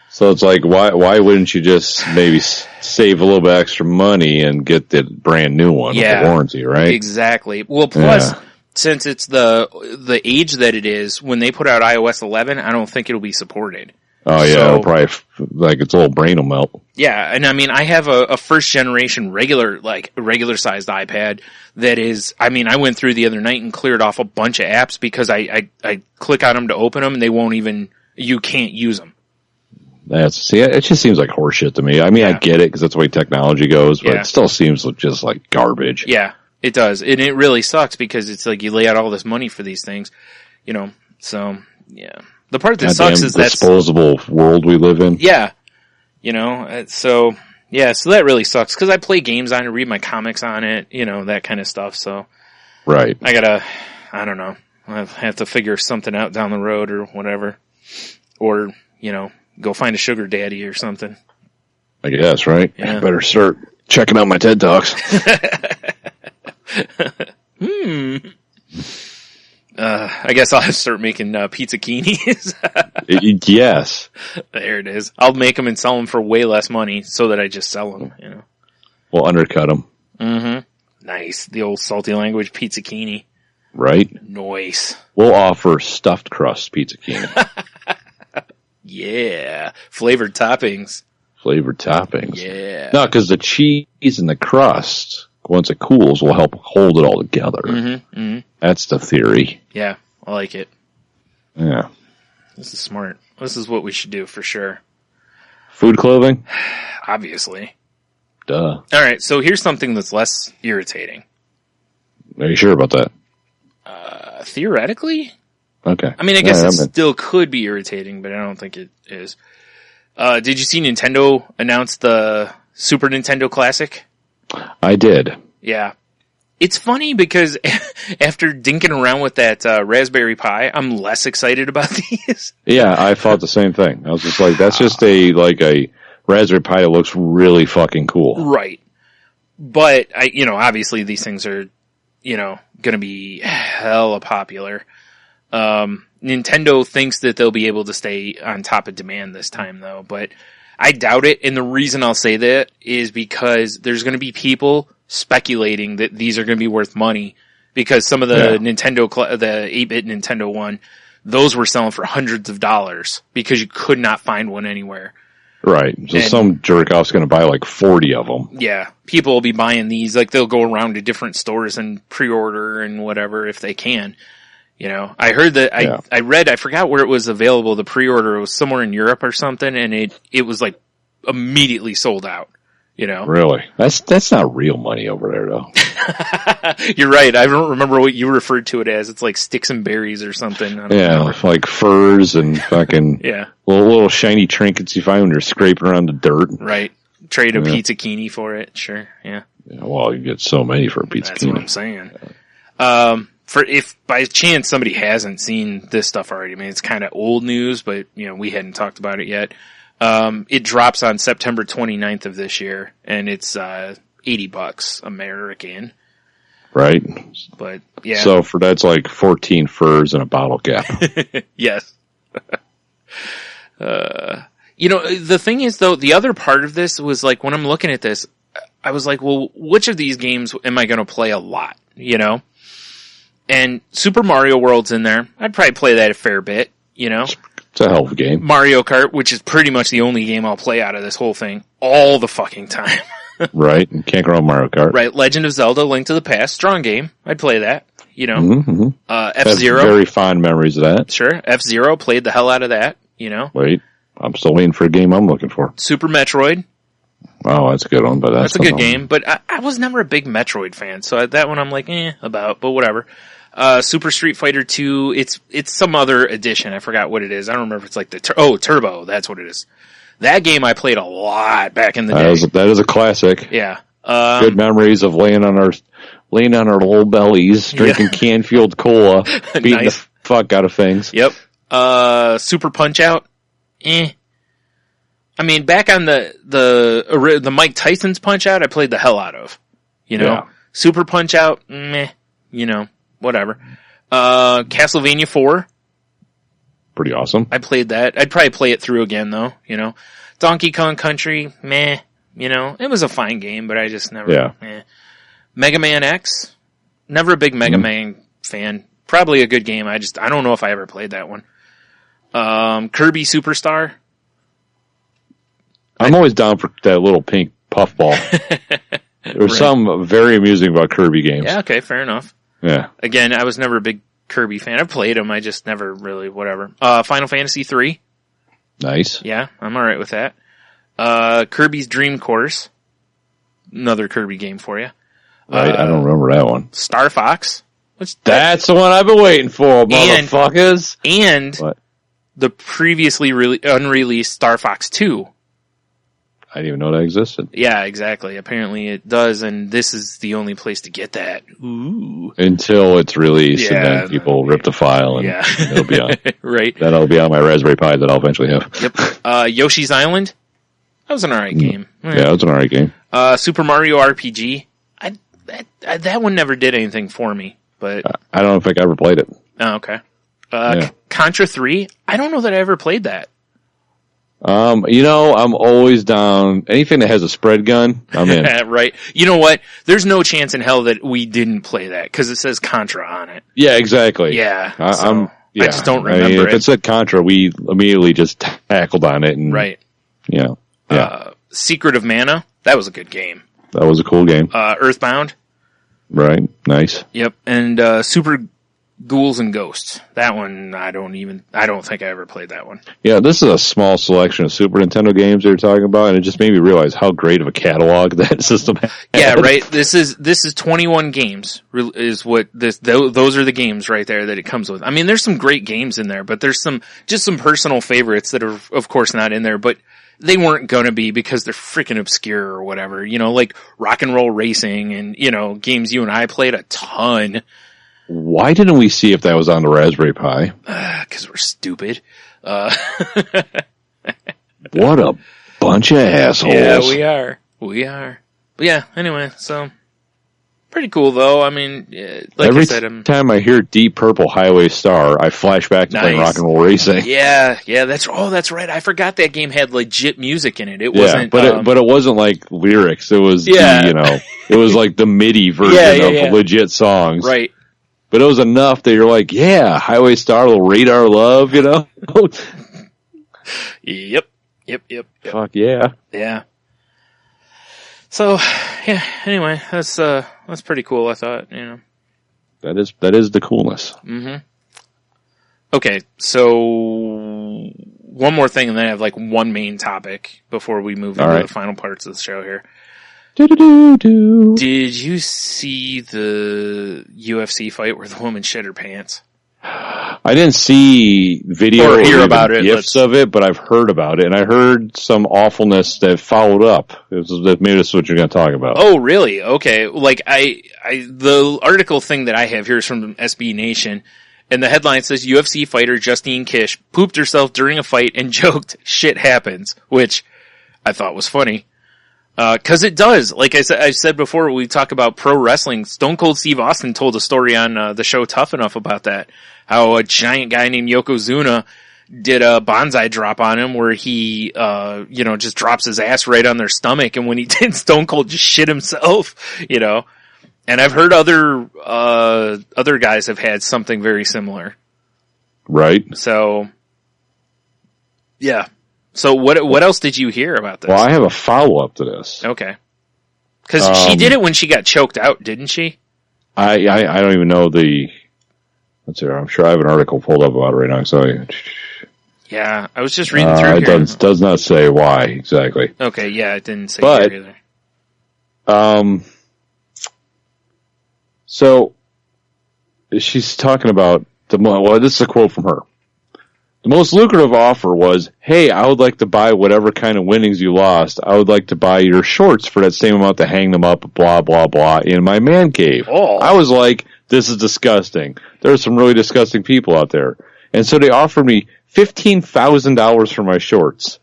So it's like, why wouldn't you just maybe save a little bit extra money and get the brand new one with the warranty, right? Exactly. Well, plus, since it's the age that it is, when they put out iOS 11, I don't think it'll be supported. Oh yeah, it'll probably, like, its little brain will melt. Yeah, and I mean, I have a first generation regular sized iPad that is, I mean, I went through the other night and cleared off a bunch of apps because I click on them to open them and they won't even, you can't use them. It just seems like horseshit to me. I mean, I get it because that's the way technology goes, but it still seems just like garbage. Yeah. It does. And it really sucks because it's like you lay out all this money for these things, you know, so yeah. The part that sucks is that disposable world we live in. Yeah. You know, so that really sucks because I play games on it, read my comics on it, you know, that kind of stuff. So, right. I don't know. I have to figure something out down the road or whatever. Or, you know, go find a sugar daddy or something. I guess, right? Yeah. I better start checking out my TED Talks. I guess I'll have to start making pizzakinis. Yes. There it is. I'll make them and sell them for way less money so that I just sell them, you know. We'll undercut them. Mm-hmm. Nice. The old salty language pizzakini. Right? Nice. We'll offer stuffed crust pizzakini. Yeah. Flavored toppings. Yeah. No, because the cheese and the crust, once it cools, will help hold it all together. Mm-hmm. Mm-hmm. That's the theory. Yeah, I like it. Yeah. This is smart. This is what we should do for sure. Food clothing? Obviously. Duh. All right, so here's something that's less irritating. Are you sure about that? Theoretically? Okay. I mean, I guess it still could be irritating, but I don't think it is. Did you see Nintendo announce the Super Nintendo Classic? I did. Yeah. It's funny because after dinking around with that Raspberry Pi, I'm less excited about these. Yeah, I thought the same thing. I was just like, that's just a Raspberry Pi that looks really fucking cool. Right. But, obviously these things are, going to be hella popular. Nintendo thinks that they'll be able to stay on top of demand this time, though, but I doubt it. And the reason I'll say that is because there's going to be people speculating that these are going to be worth money because some of the the 8-bit Nintendo one, those were selling for hundreds of dollars because you could not find one anywhere. Right. So some jerk off's going to buy 40 of them. Yeah. People will be buying these. They'll go around to different stores and pre-order and whatever if they can. I heard that I read, I forgot where it was available. The pre-order was somewhere in Europe or something, and it was immediately sold out. Really? That's not real money over there, though. You're right. I don't remember what you referred to it as. It's like sticks and berries or something. I don't know. Like furs and fucking little shiny trinkets you find when you're scraping around the dirt. Right. Trade a pizzakini for it. Sure. Yeah. Well, you get so many for a pizzakini. That's what I'm saying. If by chance somebody hasn't seen this stuff already, I mean, it's kind of old news, but we hadn't talked about it yet. It drops on September 29th of this year, and it's $80 American. Right. But yeah. So that's 14 furs and a bottle cap. Yes. The thing is though, the other part of this was when I'm looking at this, I was like, well, which of these games am I going to play a lot? And Super Mario World's in there. I'd probably play that a fair bit, It's a hell of a game. Mario Kart, which is pretty much the only game I'll play out of this whole thing all the fucking time. Right. You can't go wrong Mario Kart. Right. Legend of Zelda, Link to the Past, strong game. I'd play that, Mm-hmm. F-Zero. Very fond memories of that. Sure. F-Zero, played the hell out of that, Wait. I'm still waiting for a game I'm looking for. Super Metroid. Oh, that's a good one, but that's a good game, but I was never a big Metroid fan, so that one I'm but whatever. Super Street Fighter 2, it's some other edition, I forgot what it is. I don't remember if it's Turbo, that's what it is. That game I played a lot back in the day. That is a classic. Yeah. Good memories of laying on our little bellies, drinking Canfield Cola, beating the fuck out of things. Yep. Super Punch-Out, I mean, back on the Mike Tyson's Punch-Out, I played the hell out of. Super Punch-Out, whatever. Castlevania 4. Pretty awesome. I played that. I'd probably play it through again, though, Donkey Kong Country, it was a fine game, but I just never, Mega Man X, never a big Mega Man fan. Probably a good game. I don't know if I ever played that one. Kirby Superstar. I'm always down for that little pink puffball. There's some very amusing about Kirby games. Yeah, okay, fair enough. Yeah. Again, I was never a big Kirby fan. I've played them, I just never really, whatever. Final Fantasy 3. Nice. Yeah, I'm alright with that. Kirby's Dream Course. Another Kirby game for you. Right, I don't remember that one. Star Fox. That's the one I've been waiting for, motherfuckers. And what? The previously unreleased Star Fox 2. I didn't even know that existed. Yeah, exactly. Apparently it does, and this is the only place to get that. Ooh. Until it's released, and then people rip the file, and it'll be on. Right. That'll be on my Raspberry Pi that I'll eventually have. Yep. Yoshi's Island. That was an alright game. Yeah, it was an alright game. Super Mario RPG. That one never did anything for me, but I don't think I ever played it. Oh, okay. Contra 3. I don't know that I ever played that. I'm always down. Anything that has a spread gun, I'm in. Right. You know what? There's no chance in hell that we didn't play that because it says Contra on it. Yeah, exactly. Yeah. I just don't remember If it said Contra, we immediately just tackled on it. And, right. Yeah. Secret of Mana. That was a good game. That was a cool game. Earthbound. Right. Nice. Yep. And Super Ghouls and Ghosts. That one, I don't think I ever played that one. Yeah, this is a small selection of Super Nintendo games they're talking about, and it just made me realize how great of a catalog that system had. Yeah, right. This is 21 games is what those are the games right there that it comes with. I mean, there's some great games in there, but there's some personal favorites that are of course not in there, but they weren't gonna be because they're freaking obscure or whatever, like Rock and Roll Racing and, games you and I played a ton. Why didn't we see if that was on the Raspberry Pi? 'Cause we're stupid. What a bunch of assholes. Yeah, we are. But yeah, anyway, so pretty cool though. I mean, like every I said, time I hear Deep Purple Highway Star, I flash back to playing Rock and Roll Racing. Yeah, that's right. I forgot that game had legit music in it. It wasn't, but it wasn't like lyrics. It was, it was like the MIDI version of legit songs. Right. But it was enough that you're like, yeah, Highway Star, little radar love, Yep. Fuck yeah. Yeah. So, yeah, anyway, that's pretty cool, I thought, That is the coolness. Mm-hmm. Okay, so one more thing and then I have like one main topic before we move into the final parts of the show here. Did you see the UFC fight where the woman shit her pants? I didn't see video or hear about it. GIFs of it, but I've heard about it, and I heard some awfulness that followed up. Maybe that's what you're going to talk about. Oh, really? Okay. Like the article thing that I have here is from SB Nation, and the headline says UFC fighter Justine Kish pooped herself during a fight and joked, "Shit happens," which I thought was funny. 'Cause it does. Like I said before, we talk about pro wrestling. Stone Cold Steve Austin told a story on the show Tough Enough about that. How a giant guy named Yokozuna did a bonsai drop on him where he, just drops his ass right on their stomach. And when he did, Stone Cold just shit himself, And I've heard other guys have had something very similar. Right. So, yeah. So what else did you hear about this? Well, I have a follow-up to this. Okay. Cause she did it when she got choked out, didn't she? I don't even know let's see, I'm sure I have an article pulled up about it right now, so. Yeah, I was just reading through here. It does not say why, exactly. Okay, yeah, it didn't say here either. So, she's talking about this is a quote from her. The most lucrative offer was, hey, I would like to buy whatever kind of winnings you lost. I would like to buy your shorts for that same amount to hang them up, blah, blah, blah, in my man cave. Oh. I was like, this is disgusting. There are some really disgusting people out there. And so they offered me $15,000 for my shorts.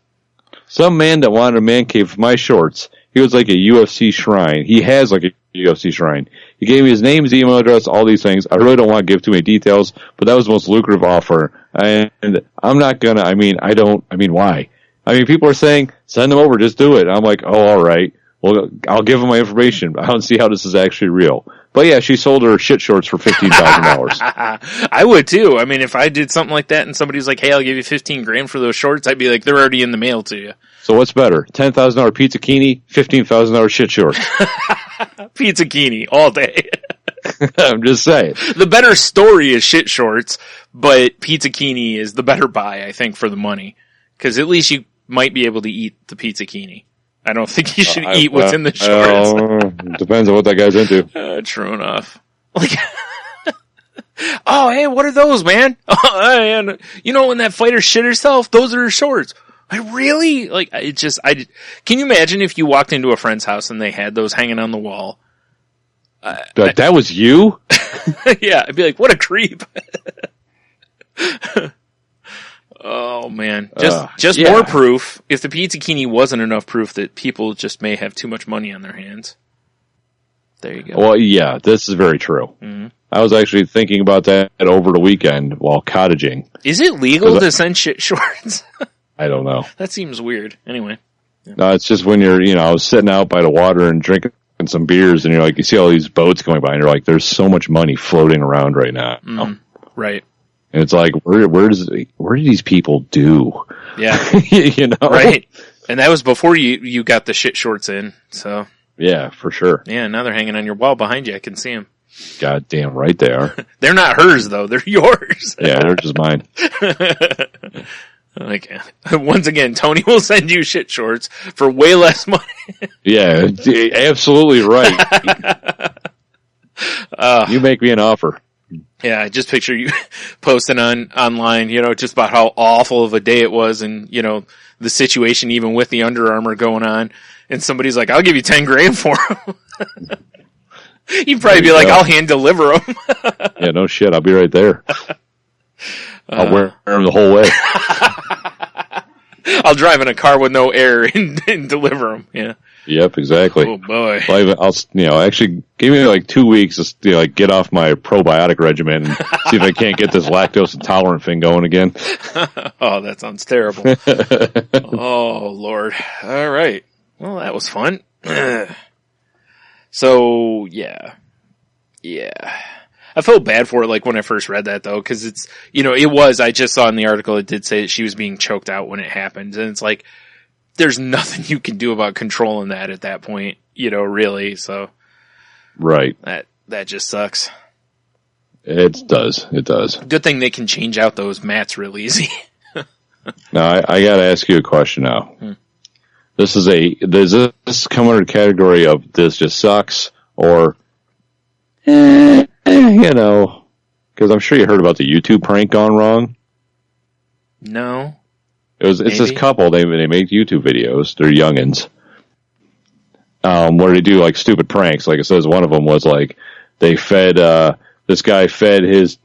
Some man that wanted a man cave for my shorts, he was like a UFC shrine. He has like a UFC shrine. He gave me his name, his email address, all these things. I really don't want to give too many details, but that was the most lucrative offer. And I'm not gonna, why? People are saying, send them over, just do it. And I'm like, oh, alright. Well, I'll give them my information, but I don't see how this is actually real. But yeah, she sold her shit shorts for $15,000. I would too. If I did something like that and somebody was like, hey, I'll give you $15,000 for those shorts, I'd be like, they're already in the mail to you. So what's better? $10,000 pizzucchini, $15,000 shit shorts. Pizzucchini all day. I'm just saying. The better story is shit shorts, but pizzucchini is the better buy, I think, for the money. Cause at least you might be able to eat the pizzucchini. I don't think you should eat what's in the shorts. Depends on what that guy's into. True enough. Like, oh, hey, what are those, man? And you know when that fighter shit herself? Those are her shorts. Like, really? Like, can you imagine if you walked into a friend's house and they had those hanging on the wall? That was you? Yeah, I'd be like, what a creep. Oh man, just more proof. If the Pizzakini wasn't enough proof that people just may have too much money on their hands. There you go. Well, yeah, this is very true. Mm-hmm. I was actually thinking about that over the weekend while cottaging. Is it legal to send shit shorts? I don't know. That seems weird. Anyway. Yeah. No, it's just when you're, I was sitting out by the water and drinking some beers and you're like, you see all these boats going by and you're like, there's so much money floating around right now. Mm, right. And it's like, where do these people do? Yeah. Right. And that was before you got the shit shorts in, so. Yeah, for sure. Yeah, now they're hanging on your wall behind you. I can see them. Goddamn right they are. They're not hers, though. They're yours. Yeah, they're just mine. Like, once again, Tony will send you shit shorts for way less money. Yeah, absolutely right. You make me an offer. Yeah, I just picture you posting online, just about how awful of a day it was and, the situation even with the Under Armour going on. And somebody's like, I'll give you 10 grand for them. You'd probably be like, I'll hand deliver them. Yeah, no shit. I'll be right there. I'll wear them the whole way. I'll drive in a car with no air and deliver them. Yeah. Yep, exactly. Oh boy. I'll actually give me like 2 weeks to get off my probiotic regimen and see if I can't get this lactose intolerant thing going again. Oh, that sounds terrible. Oh Lord. All right. Well, that was fun. So yeah. I felt bad for it, like, when I first read that, though, because it's, I just saw in the article, it did say that she was being choked out when it happened, and it's like, there's nothing you can do about controlling that at that point, really, so. Right. That just sucks. It does. Good thing they can change out those mats real easy. Now, I gotta ask you a question now. Does this come under the category of this just sucks, or, because I'm sure you heard about the YouTube prank gone wrong. No. It's this couple, they make YouTube videos, they're youngins. Where they do like stupid pranks. Like it says one of them was like, they fed, this guy fed his,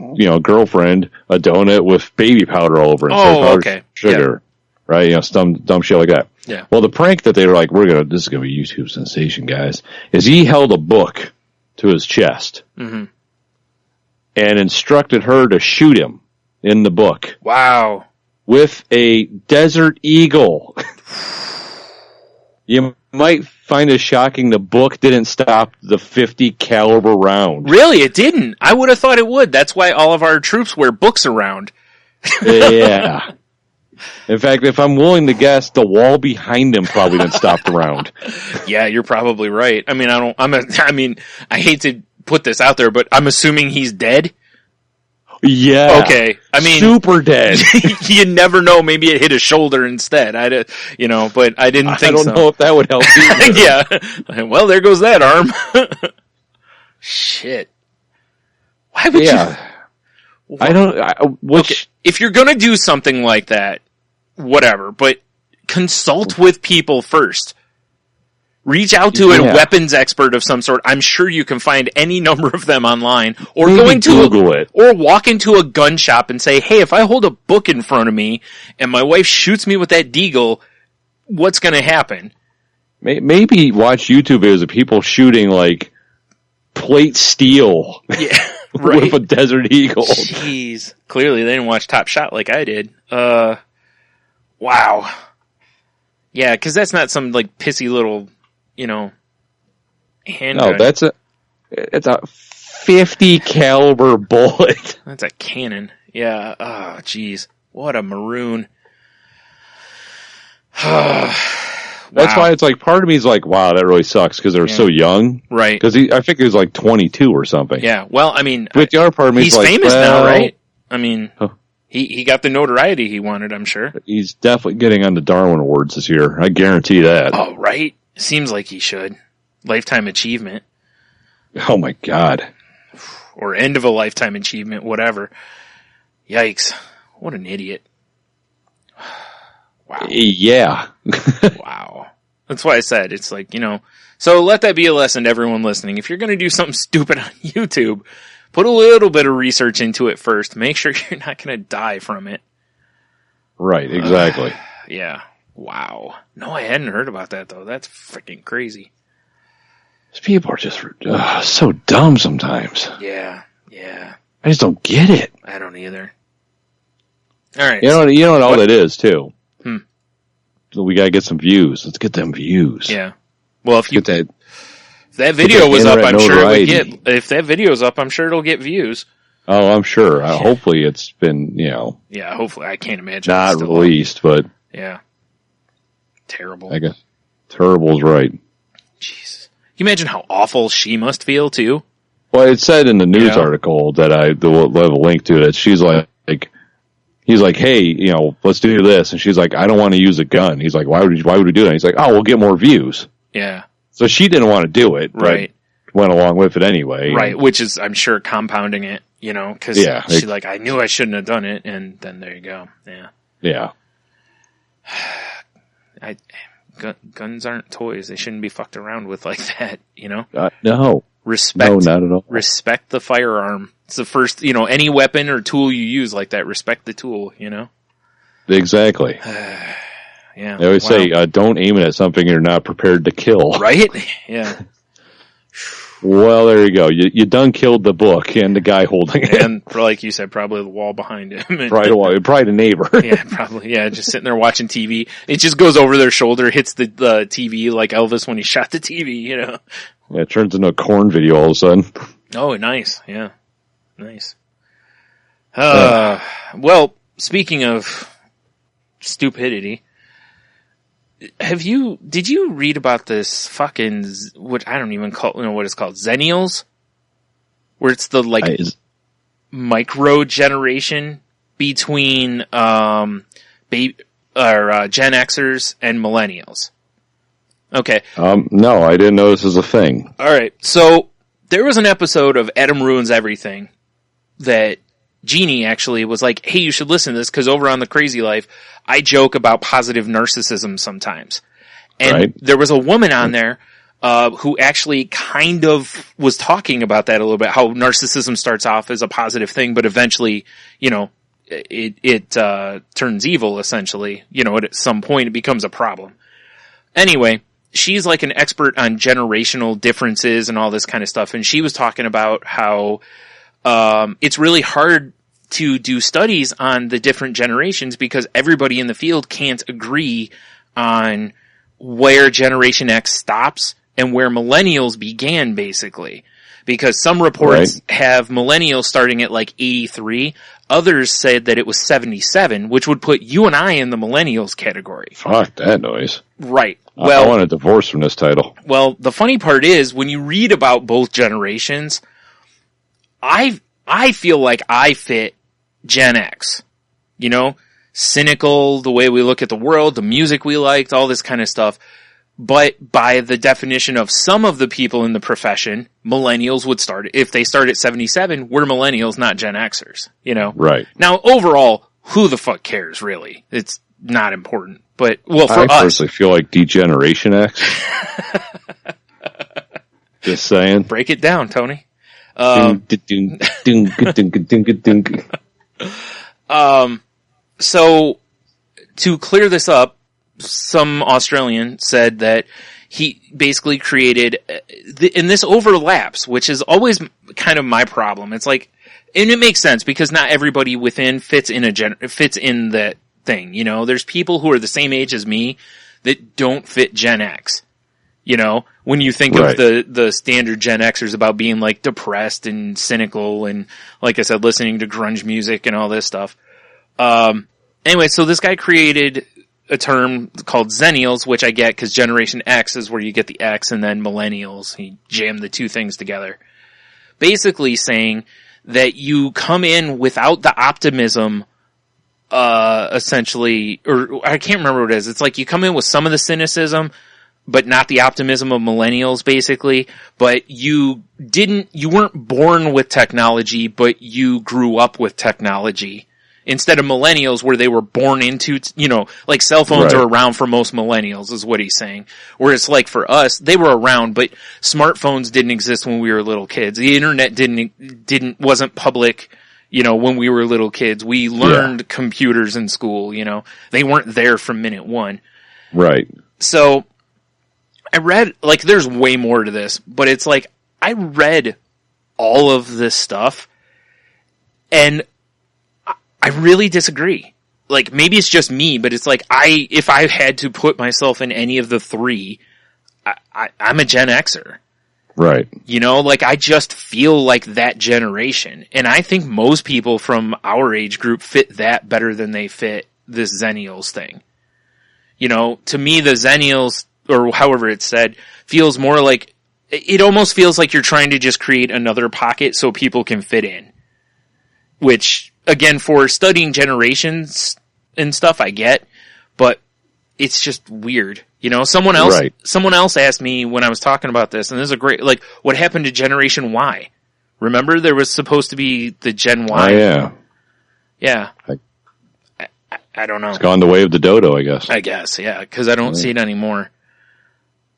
girlfriend a donut with baby powder all over it. Okay. Sugar. Yeah. Right? Some dumb shit like that. Yeah. Well, the prank that they were like, this is going to be a YouTube sensation, guys, is he held a book to his chest. Mm-hmm. And instructed her to shoot him in the book. Wow. With a Desert Eagle. You might find it shocking the book didn't stop the 50 caliber round. Really? It didn't? I would have thought it would. That's why all of our troops wear books around. Yeah. In fact, if I'm willing to guess, the wall behind him probably didn't stop the round. Yeah, you're probably right. I mean, I hate to put this out there, but I'm assuming he's dead. Yeah. Okay. I mean, super dead. You never know. Maybe it hit his shoulder instead. But I didn't think so. I don't know if that would help either. Yeah. Well, there goes that arm. Shit. Why would you? I don't, okay. If you're gonna do something like that, whatever, but consult with people first. Reach out to a weapons expert of some sort. I'm sure you can find any number of them online, or Google it, or walk into a gun shop and say, "Hey, if I hold a book in front of me and my wife shoots me with that deagle, what's going to happen?" Maybe watch YouTube videos of people shooting like plate steel, right, with a Desert Eagle. Jeez, clearly they didn't watch Top Shot like I did. Wow, yeah, because that's not some like pissy little. Handgun. No, it's a 50 caliber bullet. That's a cannon. Yeah. Oh, jeez. What a maroon. That's why it's like, part of me is like, wow, that really sucks because they were so young. Right. Because I think he was like 22 or something. Yeah. Well, I mean, but the other part of me he's is like, famous now, right? I mean, He got the notoriety he wanted, I'm sure. He's definitely getting on the Darwin Awards this year. I guarantee that. Oh, right? Seems like he should. Lifetime achievement. Oh my God. Or end of a lifetime achievement, whatever. Yikes. What an idiot. Wow. Yeah. Wow. That's why I said, it's like, so let that be a lesson to everyone listening. If you're going to do something stupid on YouTube, put a little bit of research into it first. Make sure you're not going to die from it. Right, exactly. Yeah. Wow. No, I hadn't heard about that, though. That's freaking crazy. These people are just so dumb sometimes. Yeah. I just don't get it. I don't either. All right. You know what all that is, too? So we got to get some views. Let's get them views. Yeah. Well, if that video was up, I'm sure it would get. If that video's up, I'm sure it'll get views. Oh, I'm sure. Hopefully, it's been Yeah, hopefully. I can't imagine. not released, but yeah, terrible. I guess terrible's right. Jeez, can you imagine how awful she must feel too? Well, it said in the news article that we'll have a link to it. She's like, he's like, hey, let's do this, and she's like, I don't want to use a gun. He's like, why would we do that? He's like, oh, we'll get more views. Yeah. So she didn't want to do it, right? Went along with it anyway, right? Which is, I'm sure, compounding it, because she's like, I knew I shouldn't have done it, and then there you go. Yeah. Guns aren't toys; they shouldn't be fucked around with like that. No. Respect. No, not at all. Respect the firearm. It's the first, any weapon or tool you use like that. Respect the tool. Exactly. Yeah. They always say, don't aim it at something you're not prepared to kill. Right? Yeah. Well, there you go. You done killed the book and the guy holding it. And like you said, probably the wall behind him. Probably the neighbor. Yeah, probably. Yeah, just sitting there watching TV. It just goes over their shoulder, hits the TV like Elvis when he shot the TV, Yeah, it turns into a corn video all of a sudden. Oh, nice. Yeah. Nice. Well, speaking of stupidity, did you read about this fucking, what I don't even call, what it's called, Zennials? Where it's the micro generation between, Gen Xers and millennials. Okay. No, I didn't know this was a thing. Alright, so there was an episode of Adam Ruins Everything that Jeannie actually was like, hey, you should listen to this, because over on The Crazy Life, I joke about positive narcissism sometimes. And there was a woman on there who actually kind of was talking about that a little bit, how narcissism starts off as a positive thing, but eventually, it turns evil, essentially. At some point it becomes a problem. Anyway, she's like an expert on generational differences and all this kind of stuff, and she was talking about how it's really hard to do studies on the different generations because everybody in the field can't agree on where Generation X stops and where millennials began, basically. Because some reports have millennials starting at like 83. Others said that it was 77, which would put you and I in the millennials category. Fuck that noise. Right. Well, I want a divorce from this title. Well, the funny part is, when you read about both generations, I feel like I fit Gen X. Cynical, the way we look at the world, the music we liked, all this kind of stuff. But by the definition of some of the people in the profession, millennials would start, if they start at 77, we're millennials, not Gen Xers, Right. Now, overall, who the fuck cares, really? It's not important. But, well, for us. I personally feel like Degeneration X. Just saying. Break it down, Tony. So, to clear this up, some Australian said that he basically created, and this overlaps, which is always kind of my problem. It's like, and it makes sense because not everybody within fits in that thing. There's people who are the same age as me that don't fit Gen X. When you think of the standard Gen Xers about being like depressed and cynical and, like I said, listening to grunge music and all this stuff. Anyway, so this guy created a term called Zennials, which I get because Generation X is where you get the X, and then millennials. He jammed the two things together. Basically saying that you come in without the optimism essentially, or I can't remember what it is. It's like you come in with some of the cynicism, but not the optimism of millennials, basically. But you weren't born with technology, but you grew up with technology. Instead of millennials where they were born into, like cell phones are around for most millennials is what he's saying. Whereas like for us, they were around, but smartphones didn't exist when we were little kids. The internet wasn't public, when we were little kids. We learned computers in school, they weren't there from minute one. Right. So I read, like, there's way more to this, but it's like, I read all of this stuff and I really disagree. Like, maybe it's just me, but it's like, if I had to put myself in any of the three, I'm a Gen Xer. Right. Like, I just feel like that generation. And I think most people from our age group fit that better than they fit this Zennials thing. To me, the Zennials, or however it's said, feels more like, it almost feels like you're trying to just create another pocket so people can fit in. Which, again, for studying generations and stuff, I get, but it's just weird. Someone else asked me when I was talking about this, and this is a great, like, what happened to Generation Y? Remember there was supposed to be the Gen Y? Oh, yeah. Yeah. I don't know. It's gone the way of the dodo, I guess. I guess, yeah, because I don't see it anymore.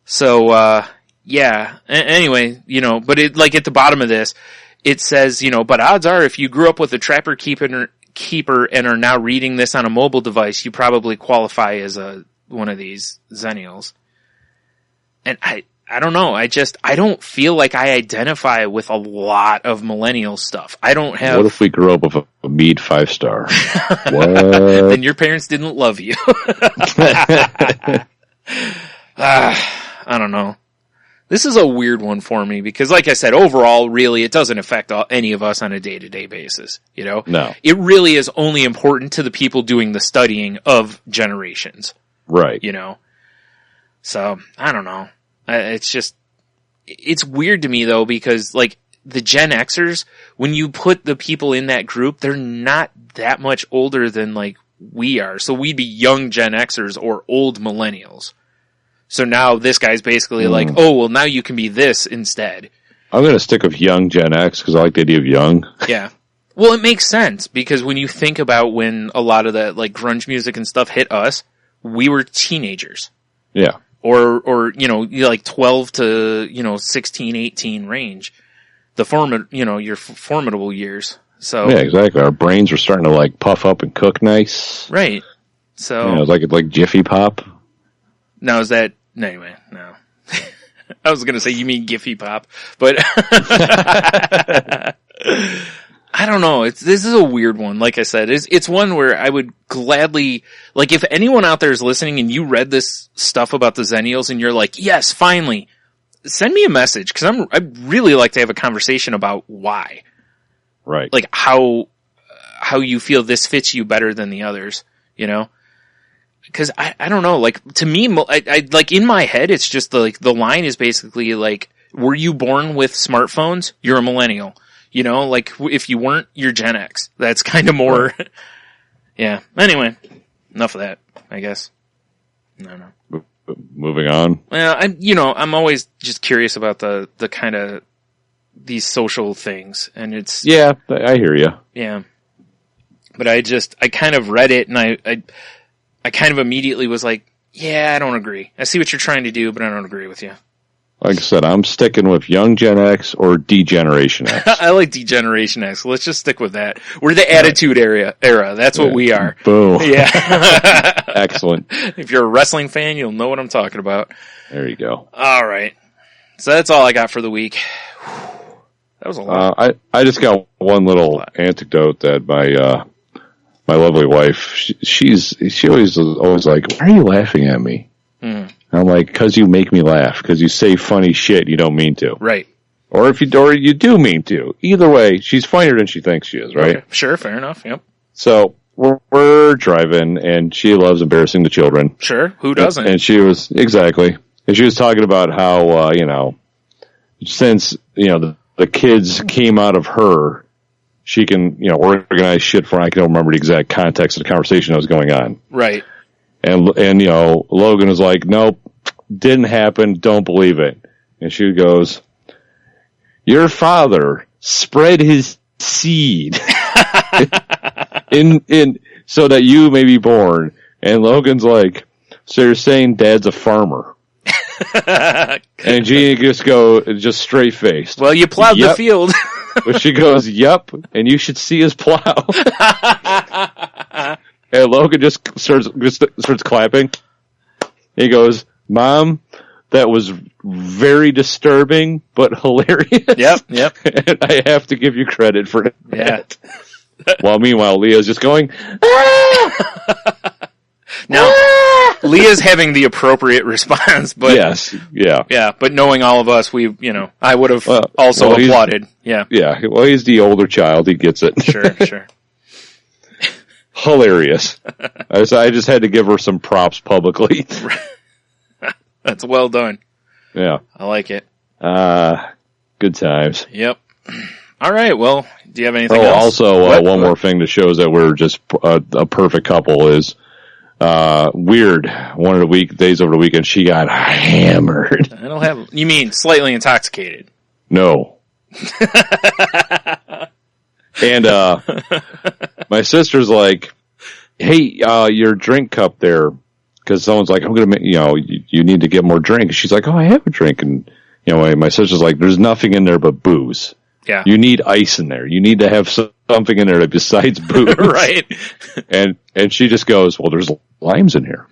So, yeah. Anyway, but it, like, at the bottom of this, it says, but odds are if you grew up with a trapper keeper and are now reading this on a mobile device, you probably qualify as one of these Zennials. And I don't know. I don't feel like I identify with a lot of millennial stuff. I don't have... What if we grew up with a Mead 5-star? What? Then your parents didn't love you. I don't know. This is a weird one for me because, like I said, overall, really, it doesn't affect any of us on a day-to-day basis, No. It really is only important to the people doing the studying of generations. Right. So, I don't know. It's weird to me, though, because, like, the Gen Xers, when you put the people in that group, they're not that much older than, like, we are. So we'd be young Gen Xers or old millennials. So now this guy's basically like, oh, well, now you can be this instead. I'm going to stick with young Gen X because I like the idea of young. Yeah. Well, it makes sense because when you think about when a lot of that, like, grunge music and stuff hit us, we were teenagers. Yeah. Or like 12 to, 16, 18 range. Your formidable years. So. Yeah, exactly. Our brains were starting to, like, puff up and cook nice. Right. So. It was like Jiffy Pop. Now, is that... Anyway, no. I was going to say, you mean Giphy Pop, but I don't know. This is a weird one. Like I said, it's one where I would gladly, like, if anyone out there is listening and you read this stuff about the Zennials and you're like, yes, finally, send me a message because I'd really like to have a conversation about why. Right. Like how you feel this fits you better than the others, Because I don't know, like, to me, I like, in my head, it's just the line is basically like, were you born with smartphones? You're a millennial. Like, if you weren't, you're Gen X. That's kind of more, yeah. Anyway, enough of that, I guess. No. Moving on. Well, I'm always just curious about the kind of, these social things, and it's... Yeah, I hear you. Yeah. But I kind of read it, and I kind of immediately was like, yeah, I don't agree. I see what you're trying to do, but I don't agree with you. Like I said, I'm sticking with young Gen X or D-Generation X. I like D-Generation X. Let's just stick with that. We're the Attitude era. That's what we are. Boom. Yeah. Excellent. If you're a wrestling fan, you'll know what I'm talking about. There you go. All right. So that's all I got for the week. That was a lot. I just got one little anecdote that my lovely wife, she always like, why are you laughing at me? Mm. I'm like, because you make me laugh, because you say funny shit you don't mean to. Right. Or if you do mean to. Either way, she's funnier than she thinks she is, right? Okay. Sure, fair enough, yep. So, we're driving, and she loves embarrassing the children. Sure, who doesn't? And she was talking about how, since, the kids came out of her, she can, organize shit for. I can't remember the exact context of the conversation that was going on. Right. And Logan was like, nope, didn't happen. Don't believe it. And she goes, your father spread his seed in so that you may be born. And Logan's like, so you're saying Dad's a farmer? And Jeannie just straight faced. Well, you plowed the field. But she goes, yep, and you should see his plow. And Logan just starts clapping. He goes, Mom, that was very disturbing, but hilarious. Yep. And I have to give you credit for that. Yeah. While meanwhile, Leah's just going, ah! Now, Leah's having the appropriate response, but yes, yeah. Yeah, but knowing all of us, I would have also applauded. Yeah. Yeah, well, he's the older child. He gets it. Sure. Hilarious. I just had to give her some props publicly. That's well done. Yeah. I like it. Good times. Yep. All right, well, do you have anything else? Also, one more thing that shows that we're just a perfect couple is Weird. One of the weekdays over the weekend, she got hammered. You mean slightly intoxicated? No. And my sister's like, hey, your drink cup there, because someone's like, I'm going to make, you need to get more drink. She's like, oh, I have a drink. And, my sister's like, there's nothing in there but booze. Yeah. You need ice in there. You need to have something in there besides booze. Right. And she just goes, well, there's limes in here.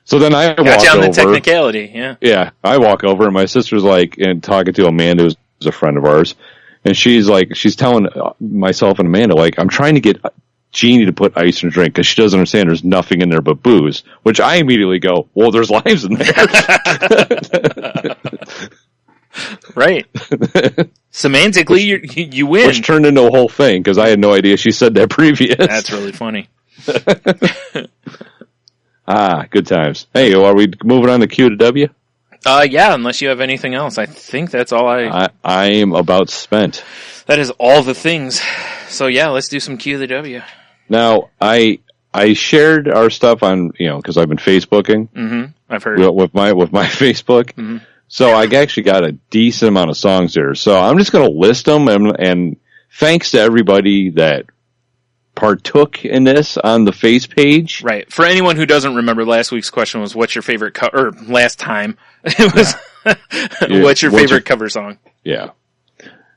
So then I walk over. The technicality, yeah. Yeah, I walk over and my sister's like, and talking to Amanda, who's a friend of ours, and she's telling myself and Amanda, like, I'm trying to get Jeannie to put ice in her drink because she doesn't understand there's nothing in there but booze, which I immediately go, well, there's limes in there. Right. Semantically, you win. Which turned into a whole thing because I had no idea she said that previous. That's really funny. Good times. Hey, are we moving on to Q to W? Yeah, unless you have anything else. I think that's all I am about spent. That is all the things. So yeah, let's do some Q to the W. Now, I shared our stuff on, because I've been Facebooking. Mm-hmm. I've heard. With my Facebook. Mm-hmm. So I actually got a decent amount of songs there. So I'm just going to list them, and thanks to everybody that partook in this on the face page. Right. For anyone who doesn't remember, last week's question was, what's your favorite or last time it was, what's your favorite cover song? Yeah.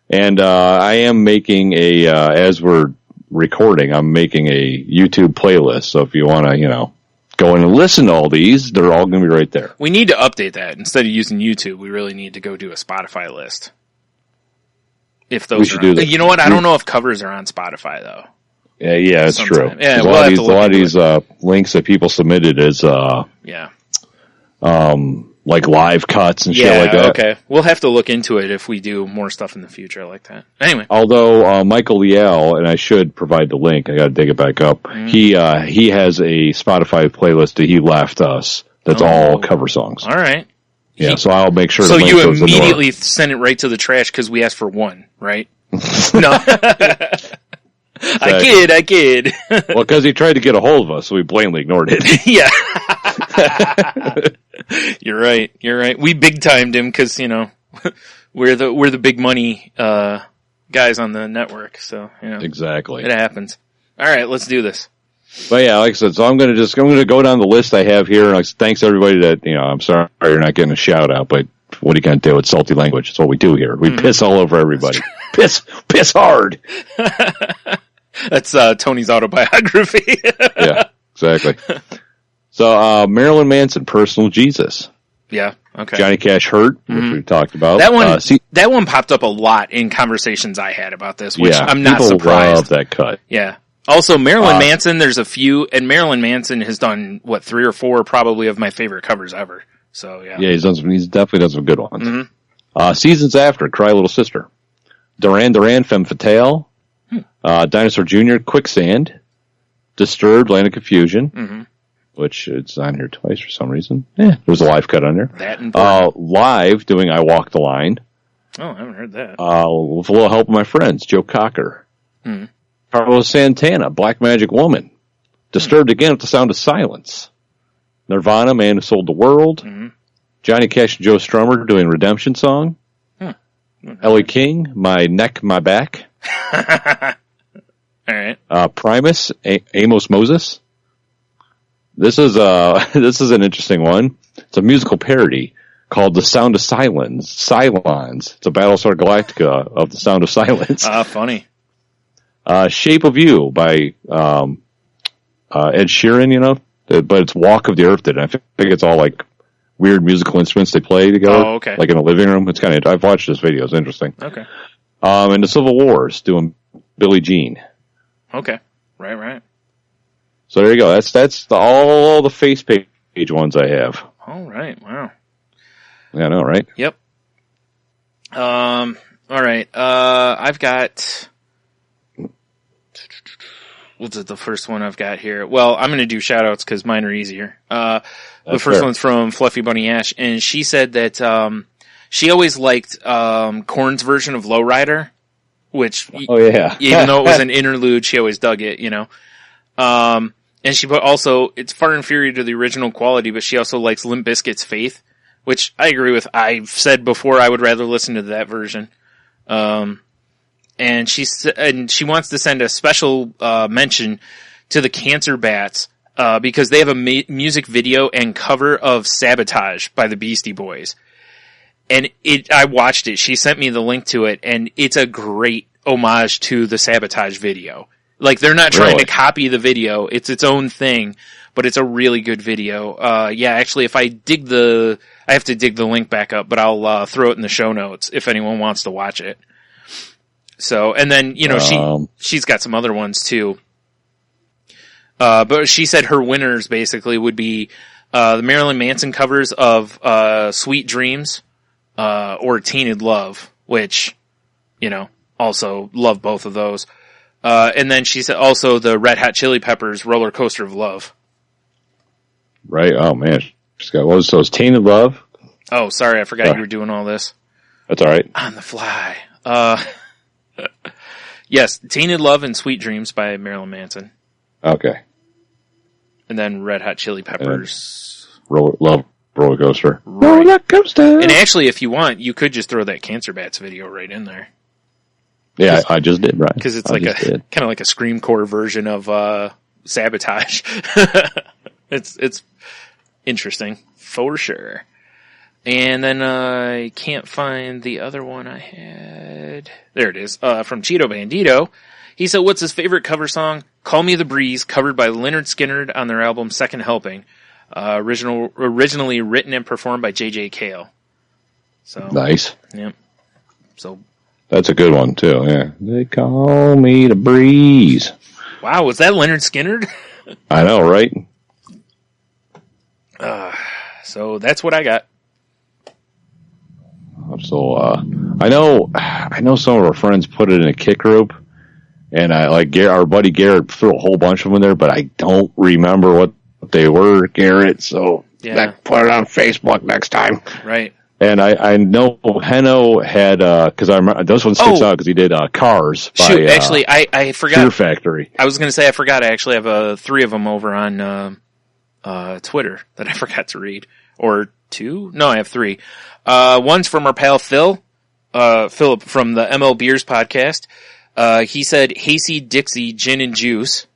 And I am making as we're recording, I'm making a YouTube playlist. So if you want to, go in and listen to all these, they're all going to be right there. We need to update that. Instead of using YouTube, we really need to go do a Spotify list. If those should do that. You know what? I don't know if covers are on Spotify, though. Yeah, it's true. Yeah, a lot of these links that people submitted is like live cuts and shit like that. Okay. We'll have to look into it if we do more stuff in the future like that. Anyway. Although Michael Liel, and I should provide the link, I got to dig it back up. Mm. He has a Spotify playlist that he left us. That's all cover songs. All right. Yeah, so I'll make sure. So you immediately send it right to the trash because we asked for one, right? No. I kid. Well, because he tried to get a hold of us, so we blatantly ignored it. Yeah. You're right. We big timed him because, we're the big money, guys on the network. So, Exactly. It happens. All right, let's do this. But yeah, like I said, so I'm going to go down the list I have here. And thanks everybody that, I'm sorry you're not getting a shout out, but what are you going to do? It's salty language. It's what we do here. We piss all over everybody. Piss hard. That's Tony's autobiography. Yeah, exactly. So Marilyn Manson, Personal Jesus. Yeah, okay. Johnny Cash, Hurt, which we talked about. That one popped up a lot in conversations I had about this, which I'm not people surprised. Love that cut. Yeah. Also, Marilyn Manson, there's a few, and Marilyn Manson has done, 3 or 4 probably of my favorite covers ever. So, yeah. Yeah, he's definitely done some good ones. Mm-hmm. Seasons After, Cry Little Sister. Duran Duran, Femme Fatale. Dinosaur Jr., Quicksand. Disturbed, Land of Confusion. Which it's on here twice for some reason. There's a live cut on there. That important. Live, doing I Walk the Line. Oh, I haven't heard that. With a little help of my friends, Joe Cocker. Carlos Santana, Black Magic Woman. Disturbed again with the Sound of Silence. Nirvana, Man Who Sold the World. Johnny Cash and Joe Strummer doing Redemption Song. Ellie King, My Neck, My Back. All right. Primus, Amos Moses. This is an interesting one. It's a musical parody called The Sound of Silence. Cylons. It's a Battlestar Galactica of The Sound of Silence. Funny. Shape of You by Ed Sheeran, but it's Walk of the Earth. And I think it's all like weird musical instruments they play together. Oh, okay. Like in a living room. It's kind of, I've watched this video. It's interesting. Okay. And the Civil Wars doing Billie Jean. Okay. Right. So there you go. That's all the face page ones I have. All right. Wow. Yeah, I know, right? Yep. All right. I've got. What's the first one I've got here? Well, I'm going to do shout outs because mine are easier. The first one's from Fluffy Bunny Ash, and she said that she always liked Korn's version of Lowrider, which even though it was an interlude, she always dug it, and she put also, it's far inferior to the original quality, but she also likes Limp Bizkit's Faith, which I agree with. I've said before I would rather listen to that version. And she wants to send a special mention to the Cancer Bats because they have a music video and cover of Sabotage by the Beastie Boys. And I watched it. She sent me the link to it, and it's a great homage to the Sabotage video. Like, they're not trying to copy the video. It's its own thing, but it's a really good video. Actually, if I have to dig the link back up, but I'll throw it in the show notes if anyone wants to watch it. So, and then, she's got some other ones too. But she said her winners basically would be, the Marilyn Manson covers of, Sweet Dreams, or Tainted Love, which, also love both of those. And then she said also the Red Hot Chili Peppers Roller Coaster of Love. Right. Oh man. She's got, so it's Tainted Love. Oh, sorry. I forgot you were doing all this. That's all right. On the fly. Yes, Tainted Love and Sweet Dreams by Marilyn Manson. Okay. And then Red Hot Chili Peppers. Roller Coaster. Right. Roller Coaster. And actually, if you want, you could just throw that Cancer Bats video right in there. Yeah, I just did, right? Because it's kind of like a Screamcore version of Sabotage. It's interesting for sure. And then I can't find the other one I had. There it is. From Cheeto Bandito. He said, what's his favorite cover song? Call Me the Breeze, covered by Lynyrd Skynyrd on their album Second Helping. Originally written and performed by J.J. Cale. So nice. Yep. So that's a good one too. Yeah. They call me the breeze. Wow, was that Lynyrd Skynyrd? I know, right? So that's what I got. So I know some of our friends put it in a kick group, and our buddy Garrett threw a whole bunch of them in there, but I don't remember what they were, Garrett. So put it on Facebook next time. Right. And I know Heno had because I remember this one sticks out because he did Cars. Shoot, actually, I forgot. Fear Factory. I was going to say I forgot. I actually have 3 of them over on Twitter that I forgot to read, or 2. No, I have 3. One's from our pal Philip from the ML Beers podcast. He said Hayseed Dixie Gin and Juice.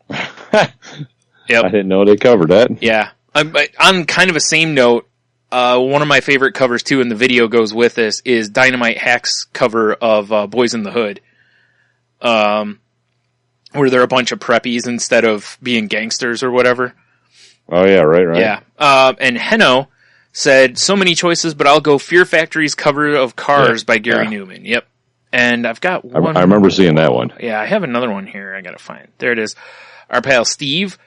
Yep. I didn't know they covered that. Yeah. On kind of a same note, one of my favorite covers too, and the video goes with this, is Dynamite Hack's cover of Boys in the Hood. Where they're a bunch of preppies instead of being gangsters or whatever. Oh yeah, right. Yeah. And Heno said, so many choices, but I'll go Fear Factory's cover of Cars by Gary Newman. Yep. And I've got one. I remember seeing that one. Yeah, I have another one here I gotta find. There it is. Our pal Steve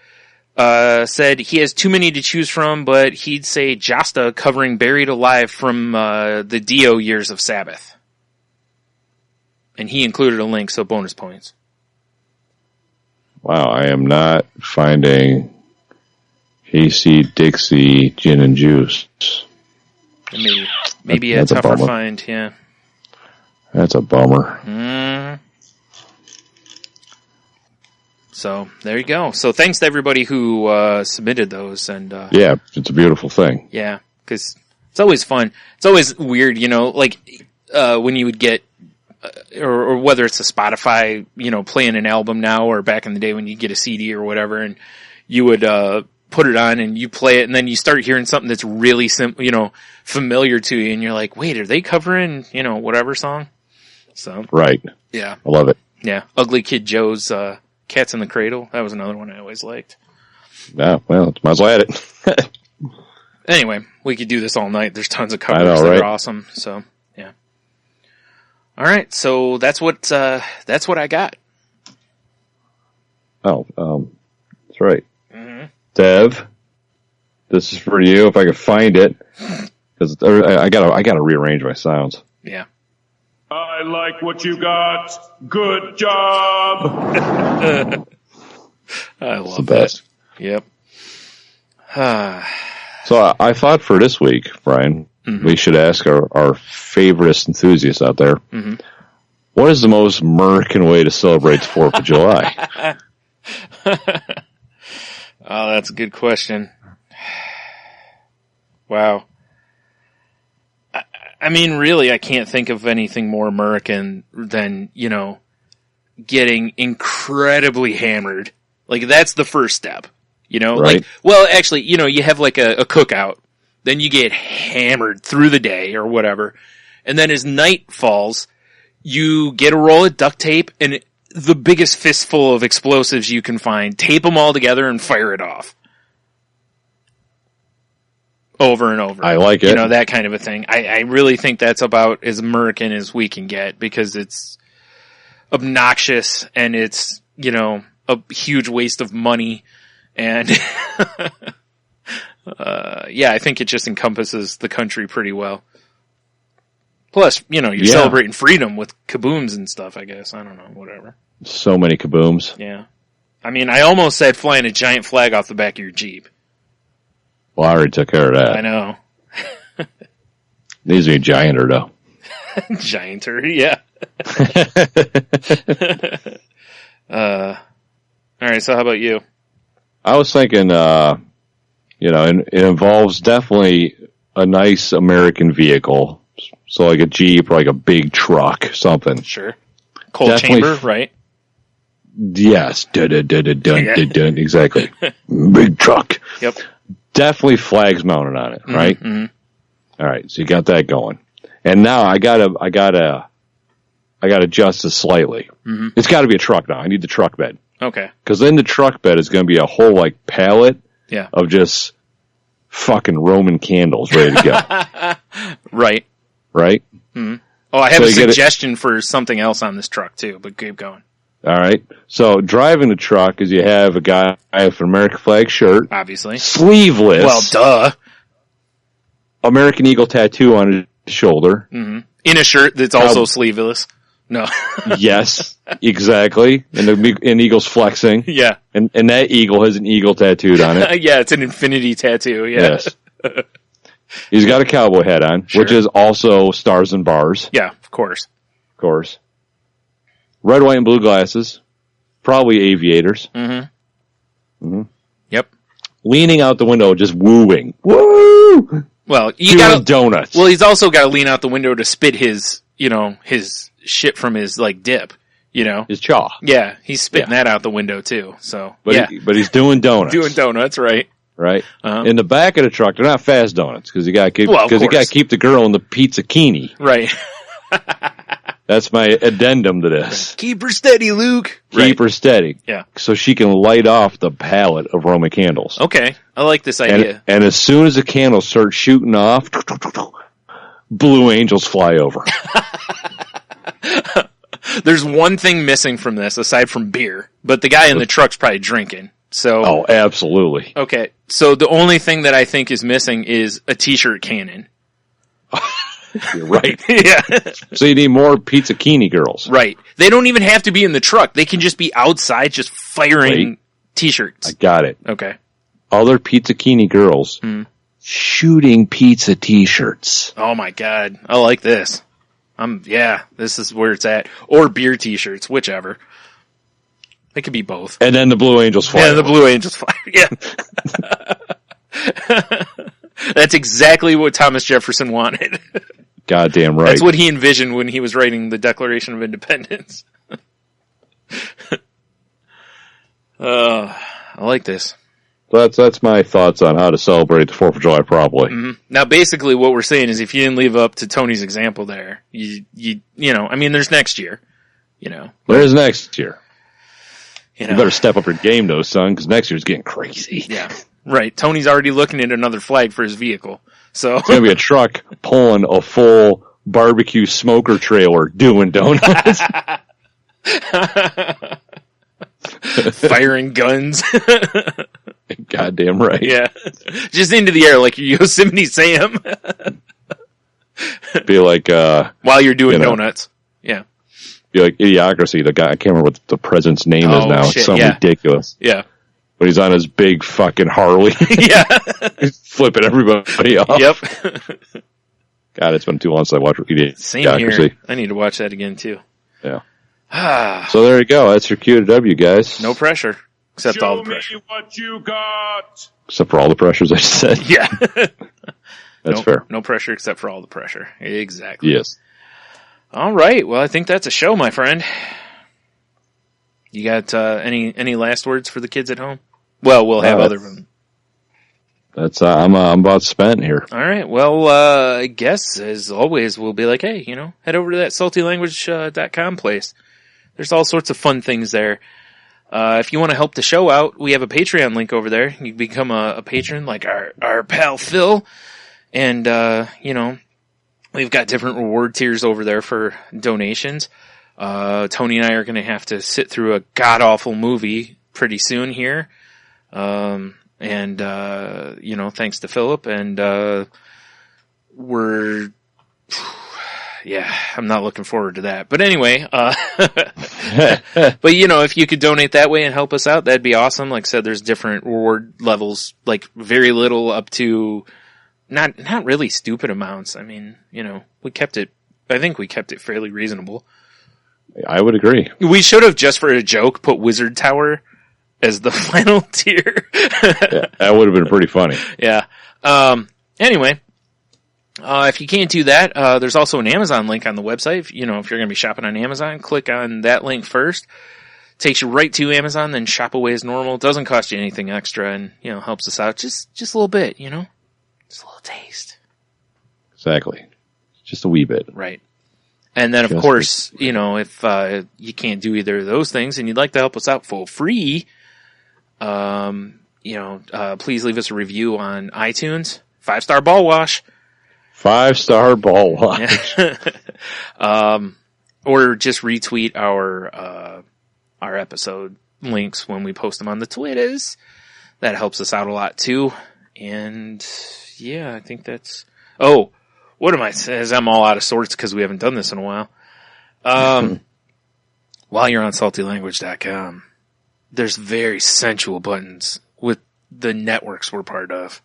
said he has too many to choose from, but he'd say Jasta covering Buried Alive from the Dio Years of Sabbath. And he included a link, so bonus points. Wow, I am not finding Hayseed Dixie Gin and Juice. Maybe a tougher find, yeah. That's a bummer. So there you go. So thanks to everybody who submitted those. And yeah, it's a beautiful thing. Yeah, because it's always fun. It's always weird, like when you would get, or whether it's a Spotify, playing an album now, or back in the day when you get a CD or whatever, and you would put it on and you play it, and then you start hearing something that's really simple, familiar to you, and you're like, wait, are they covering, whatever song? So right, yeah, I love it. Yeah, Ugly Kid Joe's Cats in the Cradle. That was another one I always liked. Yeah, well, might as well add it. Anyway, we could do this all night. There's tons of covers that are awesome. So yeah. All right, so that's what I got. Oh, that's right. Mm-hmm. Dev, this is for you. If I can find it, because I gotta rearrange my sounds. Yeah. I like what you got. Good job. I love the best. Yep. So I thought for this week, Brian, we should ask our favorite enthusiasts out there, what is the most American way to celebrate the 4th of July? Oh, that's a good question. Wow. I mean, really, I can't think of anything more American than, getting incredibly hammered. Like, that's the first step, Right. Like, well, actually, you have like a cookout, then you get hammered through the day or whatever. And then as night falls, you get a roll of duct tape and the biggest fistful of explosives you can find, tape them all together and fire it off. Over and over. I like it. That kind of a thing. I really think that's about as American as we can get, because it's obnoxious and it's, a huge waste of money. And, yeah, I think it just encompasses the country pretty well. Plus, you're celebrating freedom with kabooms and stuff, I guess. I don't know, whatever. So many kabooms. Yeah. I mean, I almost said flying a giant flag off the back of your Jeep. Well, I already took care of that. I know. Needs to be gianter, though. Gianter, yeah. All right, so how about you? I was thinking, it involves definitely a nice American vehicle. So like a Jeep or like a big truck, something. Sure. Cold definitely chamber, right? Yes. Dun, exactly. Big truck. Yep. Definitely flags mounted on it, right? Mm-hmm. All right, so you got that going. And now I gotta adjust this slightly. Mm-hmm. It's gotta be a truck now. I need the truck bed. Okay. Because in the truck bed is gonna be a whole like pallet of just fucking Roman candles ready to go. Right. Right? Mm-hmm. Oh, I have a suggestion for something else on this truck too, but keep going. All right. So driving the truck is you have a guy with an American flag shirt. Obviously. Sleeveless. Well, duh. American Eagle tattoo on his shoulder. Mm-hmm. In a shirt that's also sleeveless. No. Yes, exactly. And the eagle's flexing. Yeah. And that eagle has an eagle tattooed on it. Yeah, it's an infinity tattoo. Yeah. Yes. He's got a cowboy hat on, which is also stars and bars. Yeah, of course. Of course. Red, white, and blue glasses. Probably aviators. Mm-hmm. Mm-hmm. Yep. Leaning out the window, just wooing. Woo! Well, donuts. Well, he's also got to lean out the window to spit his, his shit from his, dip, His chaw. Yeah, he's spitting that out the window, too, so, but he's doing donuts. Doing donuts, right. Right? Uh-huh. In the back of the truck, they're not fast donuts, because you gotta keep the girl in the pizza-kini. Right. That's my addendum to this. Keep her steady, Luke. Keep her steady. Yeah. So she can light off the pallet of Roman candles. Okay. I like this idea. And as soon as the candles start shooting off, blue angels fly over. There's one thing missing from this, aside from beer, but the guy in the truck's probably drinking. So. Oh, absolutely. Okay. So the only thing that I think is missing is a t-shirt cannon. You're right. Yeah. So you need more pizza-kini girls. Right. They don't even have to be in the truck. They can just be outside just firing t-shirts. I got it. Okay. Other pizza-kini girls shooting pizza t-shirts. Oh my God. I like this. This is where it's at. Or beer t-shirts, whichever. It could be both. And then the Blue Angels fly. Yeah, the Blue Angels fly. Yeah. That's exactly what Thomas Jefferson wanted. Goddamn right. That's what he envisioned when he was writing the Declaration of Independence. I like this. That's my thoughts on how to celebrate the 4th of July properly. Mm-hmm. Now, basically, what we're saying is, if you didn't live up to Tony's example there, you know, I mean, there's next year, you know. There's next year. You better step up your game, though, son, because next year's getting crazy. Yeah, right. Tony's already looking at another flag for his vehicle, so it's gonna be a truck pulling a full barbecue smoker trailer doing donuts, firing guns. Goddamn right. Yeah, just into the air like Yosemite Sam. Be like while you're doing donuts. Yeah. Be like Idiocracy. The guy, I can't remember what the president's name is now. Shit, it's so ridiculous. Yeah. But he's on his big fucking Harley. Yeah. He's flipping everybody off. Yep. God, it's been too long since I watched Idiocracy. Same here. I need to watch that again too. Yeah. So there you go. That's your Q to W, guys. No pressure. Except Show all the pressure. me what you got. Except for all the pressures I just said. Yeah. That's fair. No pressure except for all the pressure. Exactly. Yes. All right. Well, I think that's a show, my friend. You got any last words for the kids at home? Well, we'll have other ones. That's I'm about spent here. All right. Well, I guess as always we'll be like, hey, you know, head over to that saltylanguage.com place. There's all sorts of fun things there. If you want to help the show out, we have a Patreon link over there. You can become a patron like our pal Phil. And, you know, we've got different reward tiers over there for donations. Tony and I are going to have to sit through a god-awful movie pretty soon here. And, you know, thanks to Philip. And, I'm not looking forward to that. But anyway, but you know, if you could donate that way and help us out, that'd be awesome. Like I said, there's different reward levels, like very little up to not really stupid amounts. I mean, you know, I think we kept it fairly reasonable. I would agree. We should have, just for a joke, put Wizard Tower as the final tier. Yeah, that would have been pretty funny. Yeah. Anyway, if you can't do that, there's also an Amazon link on the website. If you're going to be shopping on Amazon, click on that link first. Takes you right to Amazon, then shop away as normal. It doesn't cost you anything extra, and, you know, helps us out just a little bit, you know? Just a little taste. Exactly. Just a wee bit. Right. And then, of course, you know, if you can't do either of those things and you'd like to help us out for free, you know, please leave us a review on iTunes. 5-star ball wash. 5-star ball wash. Or just retweet our episode links when we post them on the Twitters. That helps us out a lot too. And yeah, I think that's, what am I saying? I'm all out of sorts because we haven't done this in a while. While you're on saltylanguage.com, there's very sensual buttons with the networks we're part of.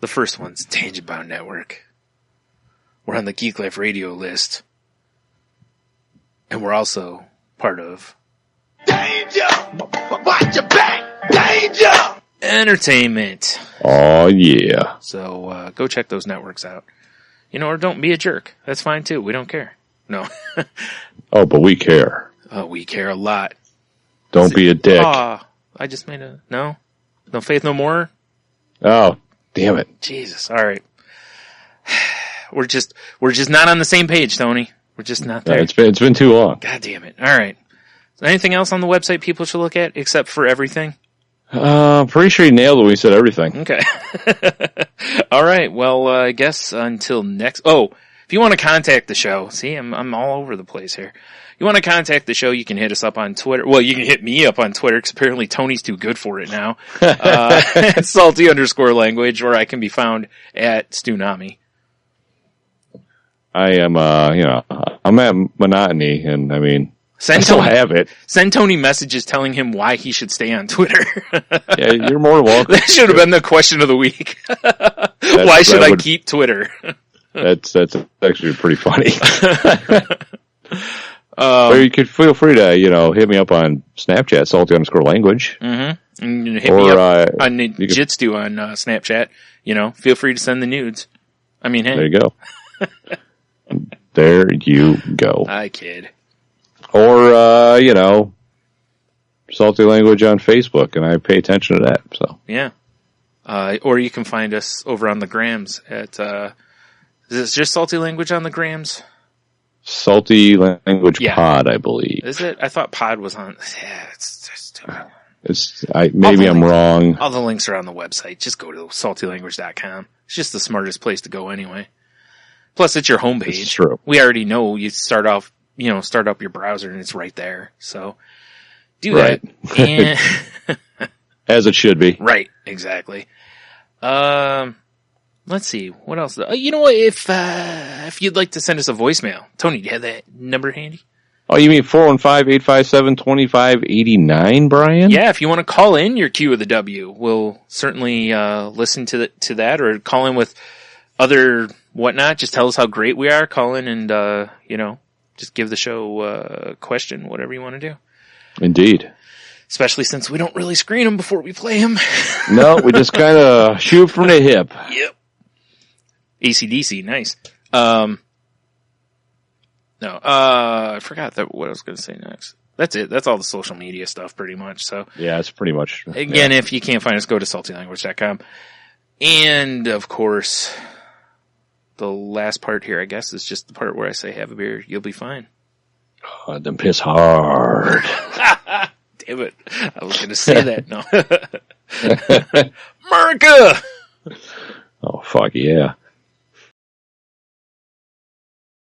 The first one's Tangent Bound Network. We're on the Geek Life Radio list. And we're also part of Danger! Watch your back! Danger! Entertainment. Oh, yeah. So, go check those networks out. You know, or don't be a jerk. That's fine too. We don't care. No. Oh, but we care. Oh, we care a lot. Don't be a dick. I just made no faith, no more. Oh, damn it. Jesus. All right. We're just not on the same page, Tony. We're just not there. It's been too long. God damn it. All right. Is there anything else on the website people should look at except for everything? Pretty sure you nailed it when you said everything. Okay. All right. Well, I guess until next. Oh, if you want to contact the show, see, I'm all over the place here. You want to contact the show, you can hit us up on Twitter. Well, you can hit me up on Twitter because apparently Tony's too good for it now. Salty_language, or I can be found at Stunami. I am, I'm at Monotony, and I mean, I still have it. Send Tony messages telling him why he should stay on Twitter. Yeah, you're more welcome. That should have been the question of the week. Why should I keep Twitter? That's actually pretty funny. Or you could feel free to, hit me up on Snapchat, salty_language. Mm-hmm. And hit me up on Jitsu on Snapchat. Feel free to send the nudes. I mean, hey. There you go. There you go. I kid. Or, Salty Language on Facebook, and I pay attention to that. So yeah. Or you can find us over on the Grams at, is it just Salty Language on the Grams? Salty Language Pod, I believe. Is it? I thought Pod was on. Yeah, it's just too maybe I'm wrong. All the links are on the website. Just go to saltylanguage.com. It's just the smartest place to go anyway. Plus, it's your homepage. It's true. We already know you start up your browser and it's right there. So do that. And as it should be. Right. Exactly. Let's see. What else? You know what? If you'd like to send us a voicemail, Tony, do you have that number handy? Oh, you mean 415-857-2589, Brian? Yeah, if you want to call in your Q of the W, we'll certainly listen to that, or call in with other whatnot. Just tell us how great we are. Call in and just give the show a question, whatever you want to do. Indeed. Especially since we don't really screen them before we play them. No, we just kind of shoot from the hip. Yep. AC/DC, nice. No, I forgot what I was going to say next. That's it. That's all the social media stuff pretty much. So yeah, it's pretty much. Again, if you can't find us, go to saltylanguage.com. And of course, the last part here, I guess, is just the part where I say, have a beer, you'll be fine. Oh, then piss hard. Damn it. I was going to say that. No. America! Oh, fuck yeah.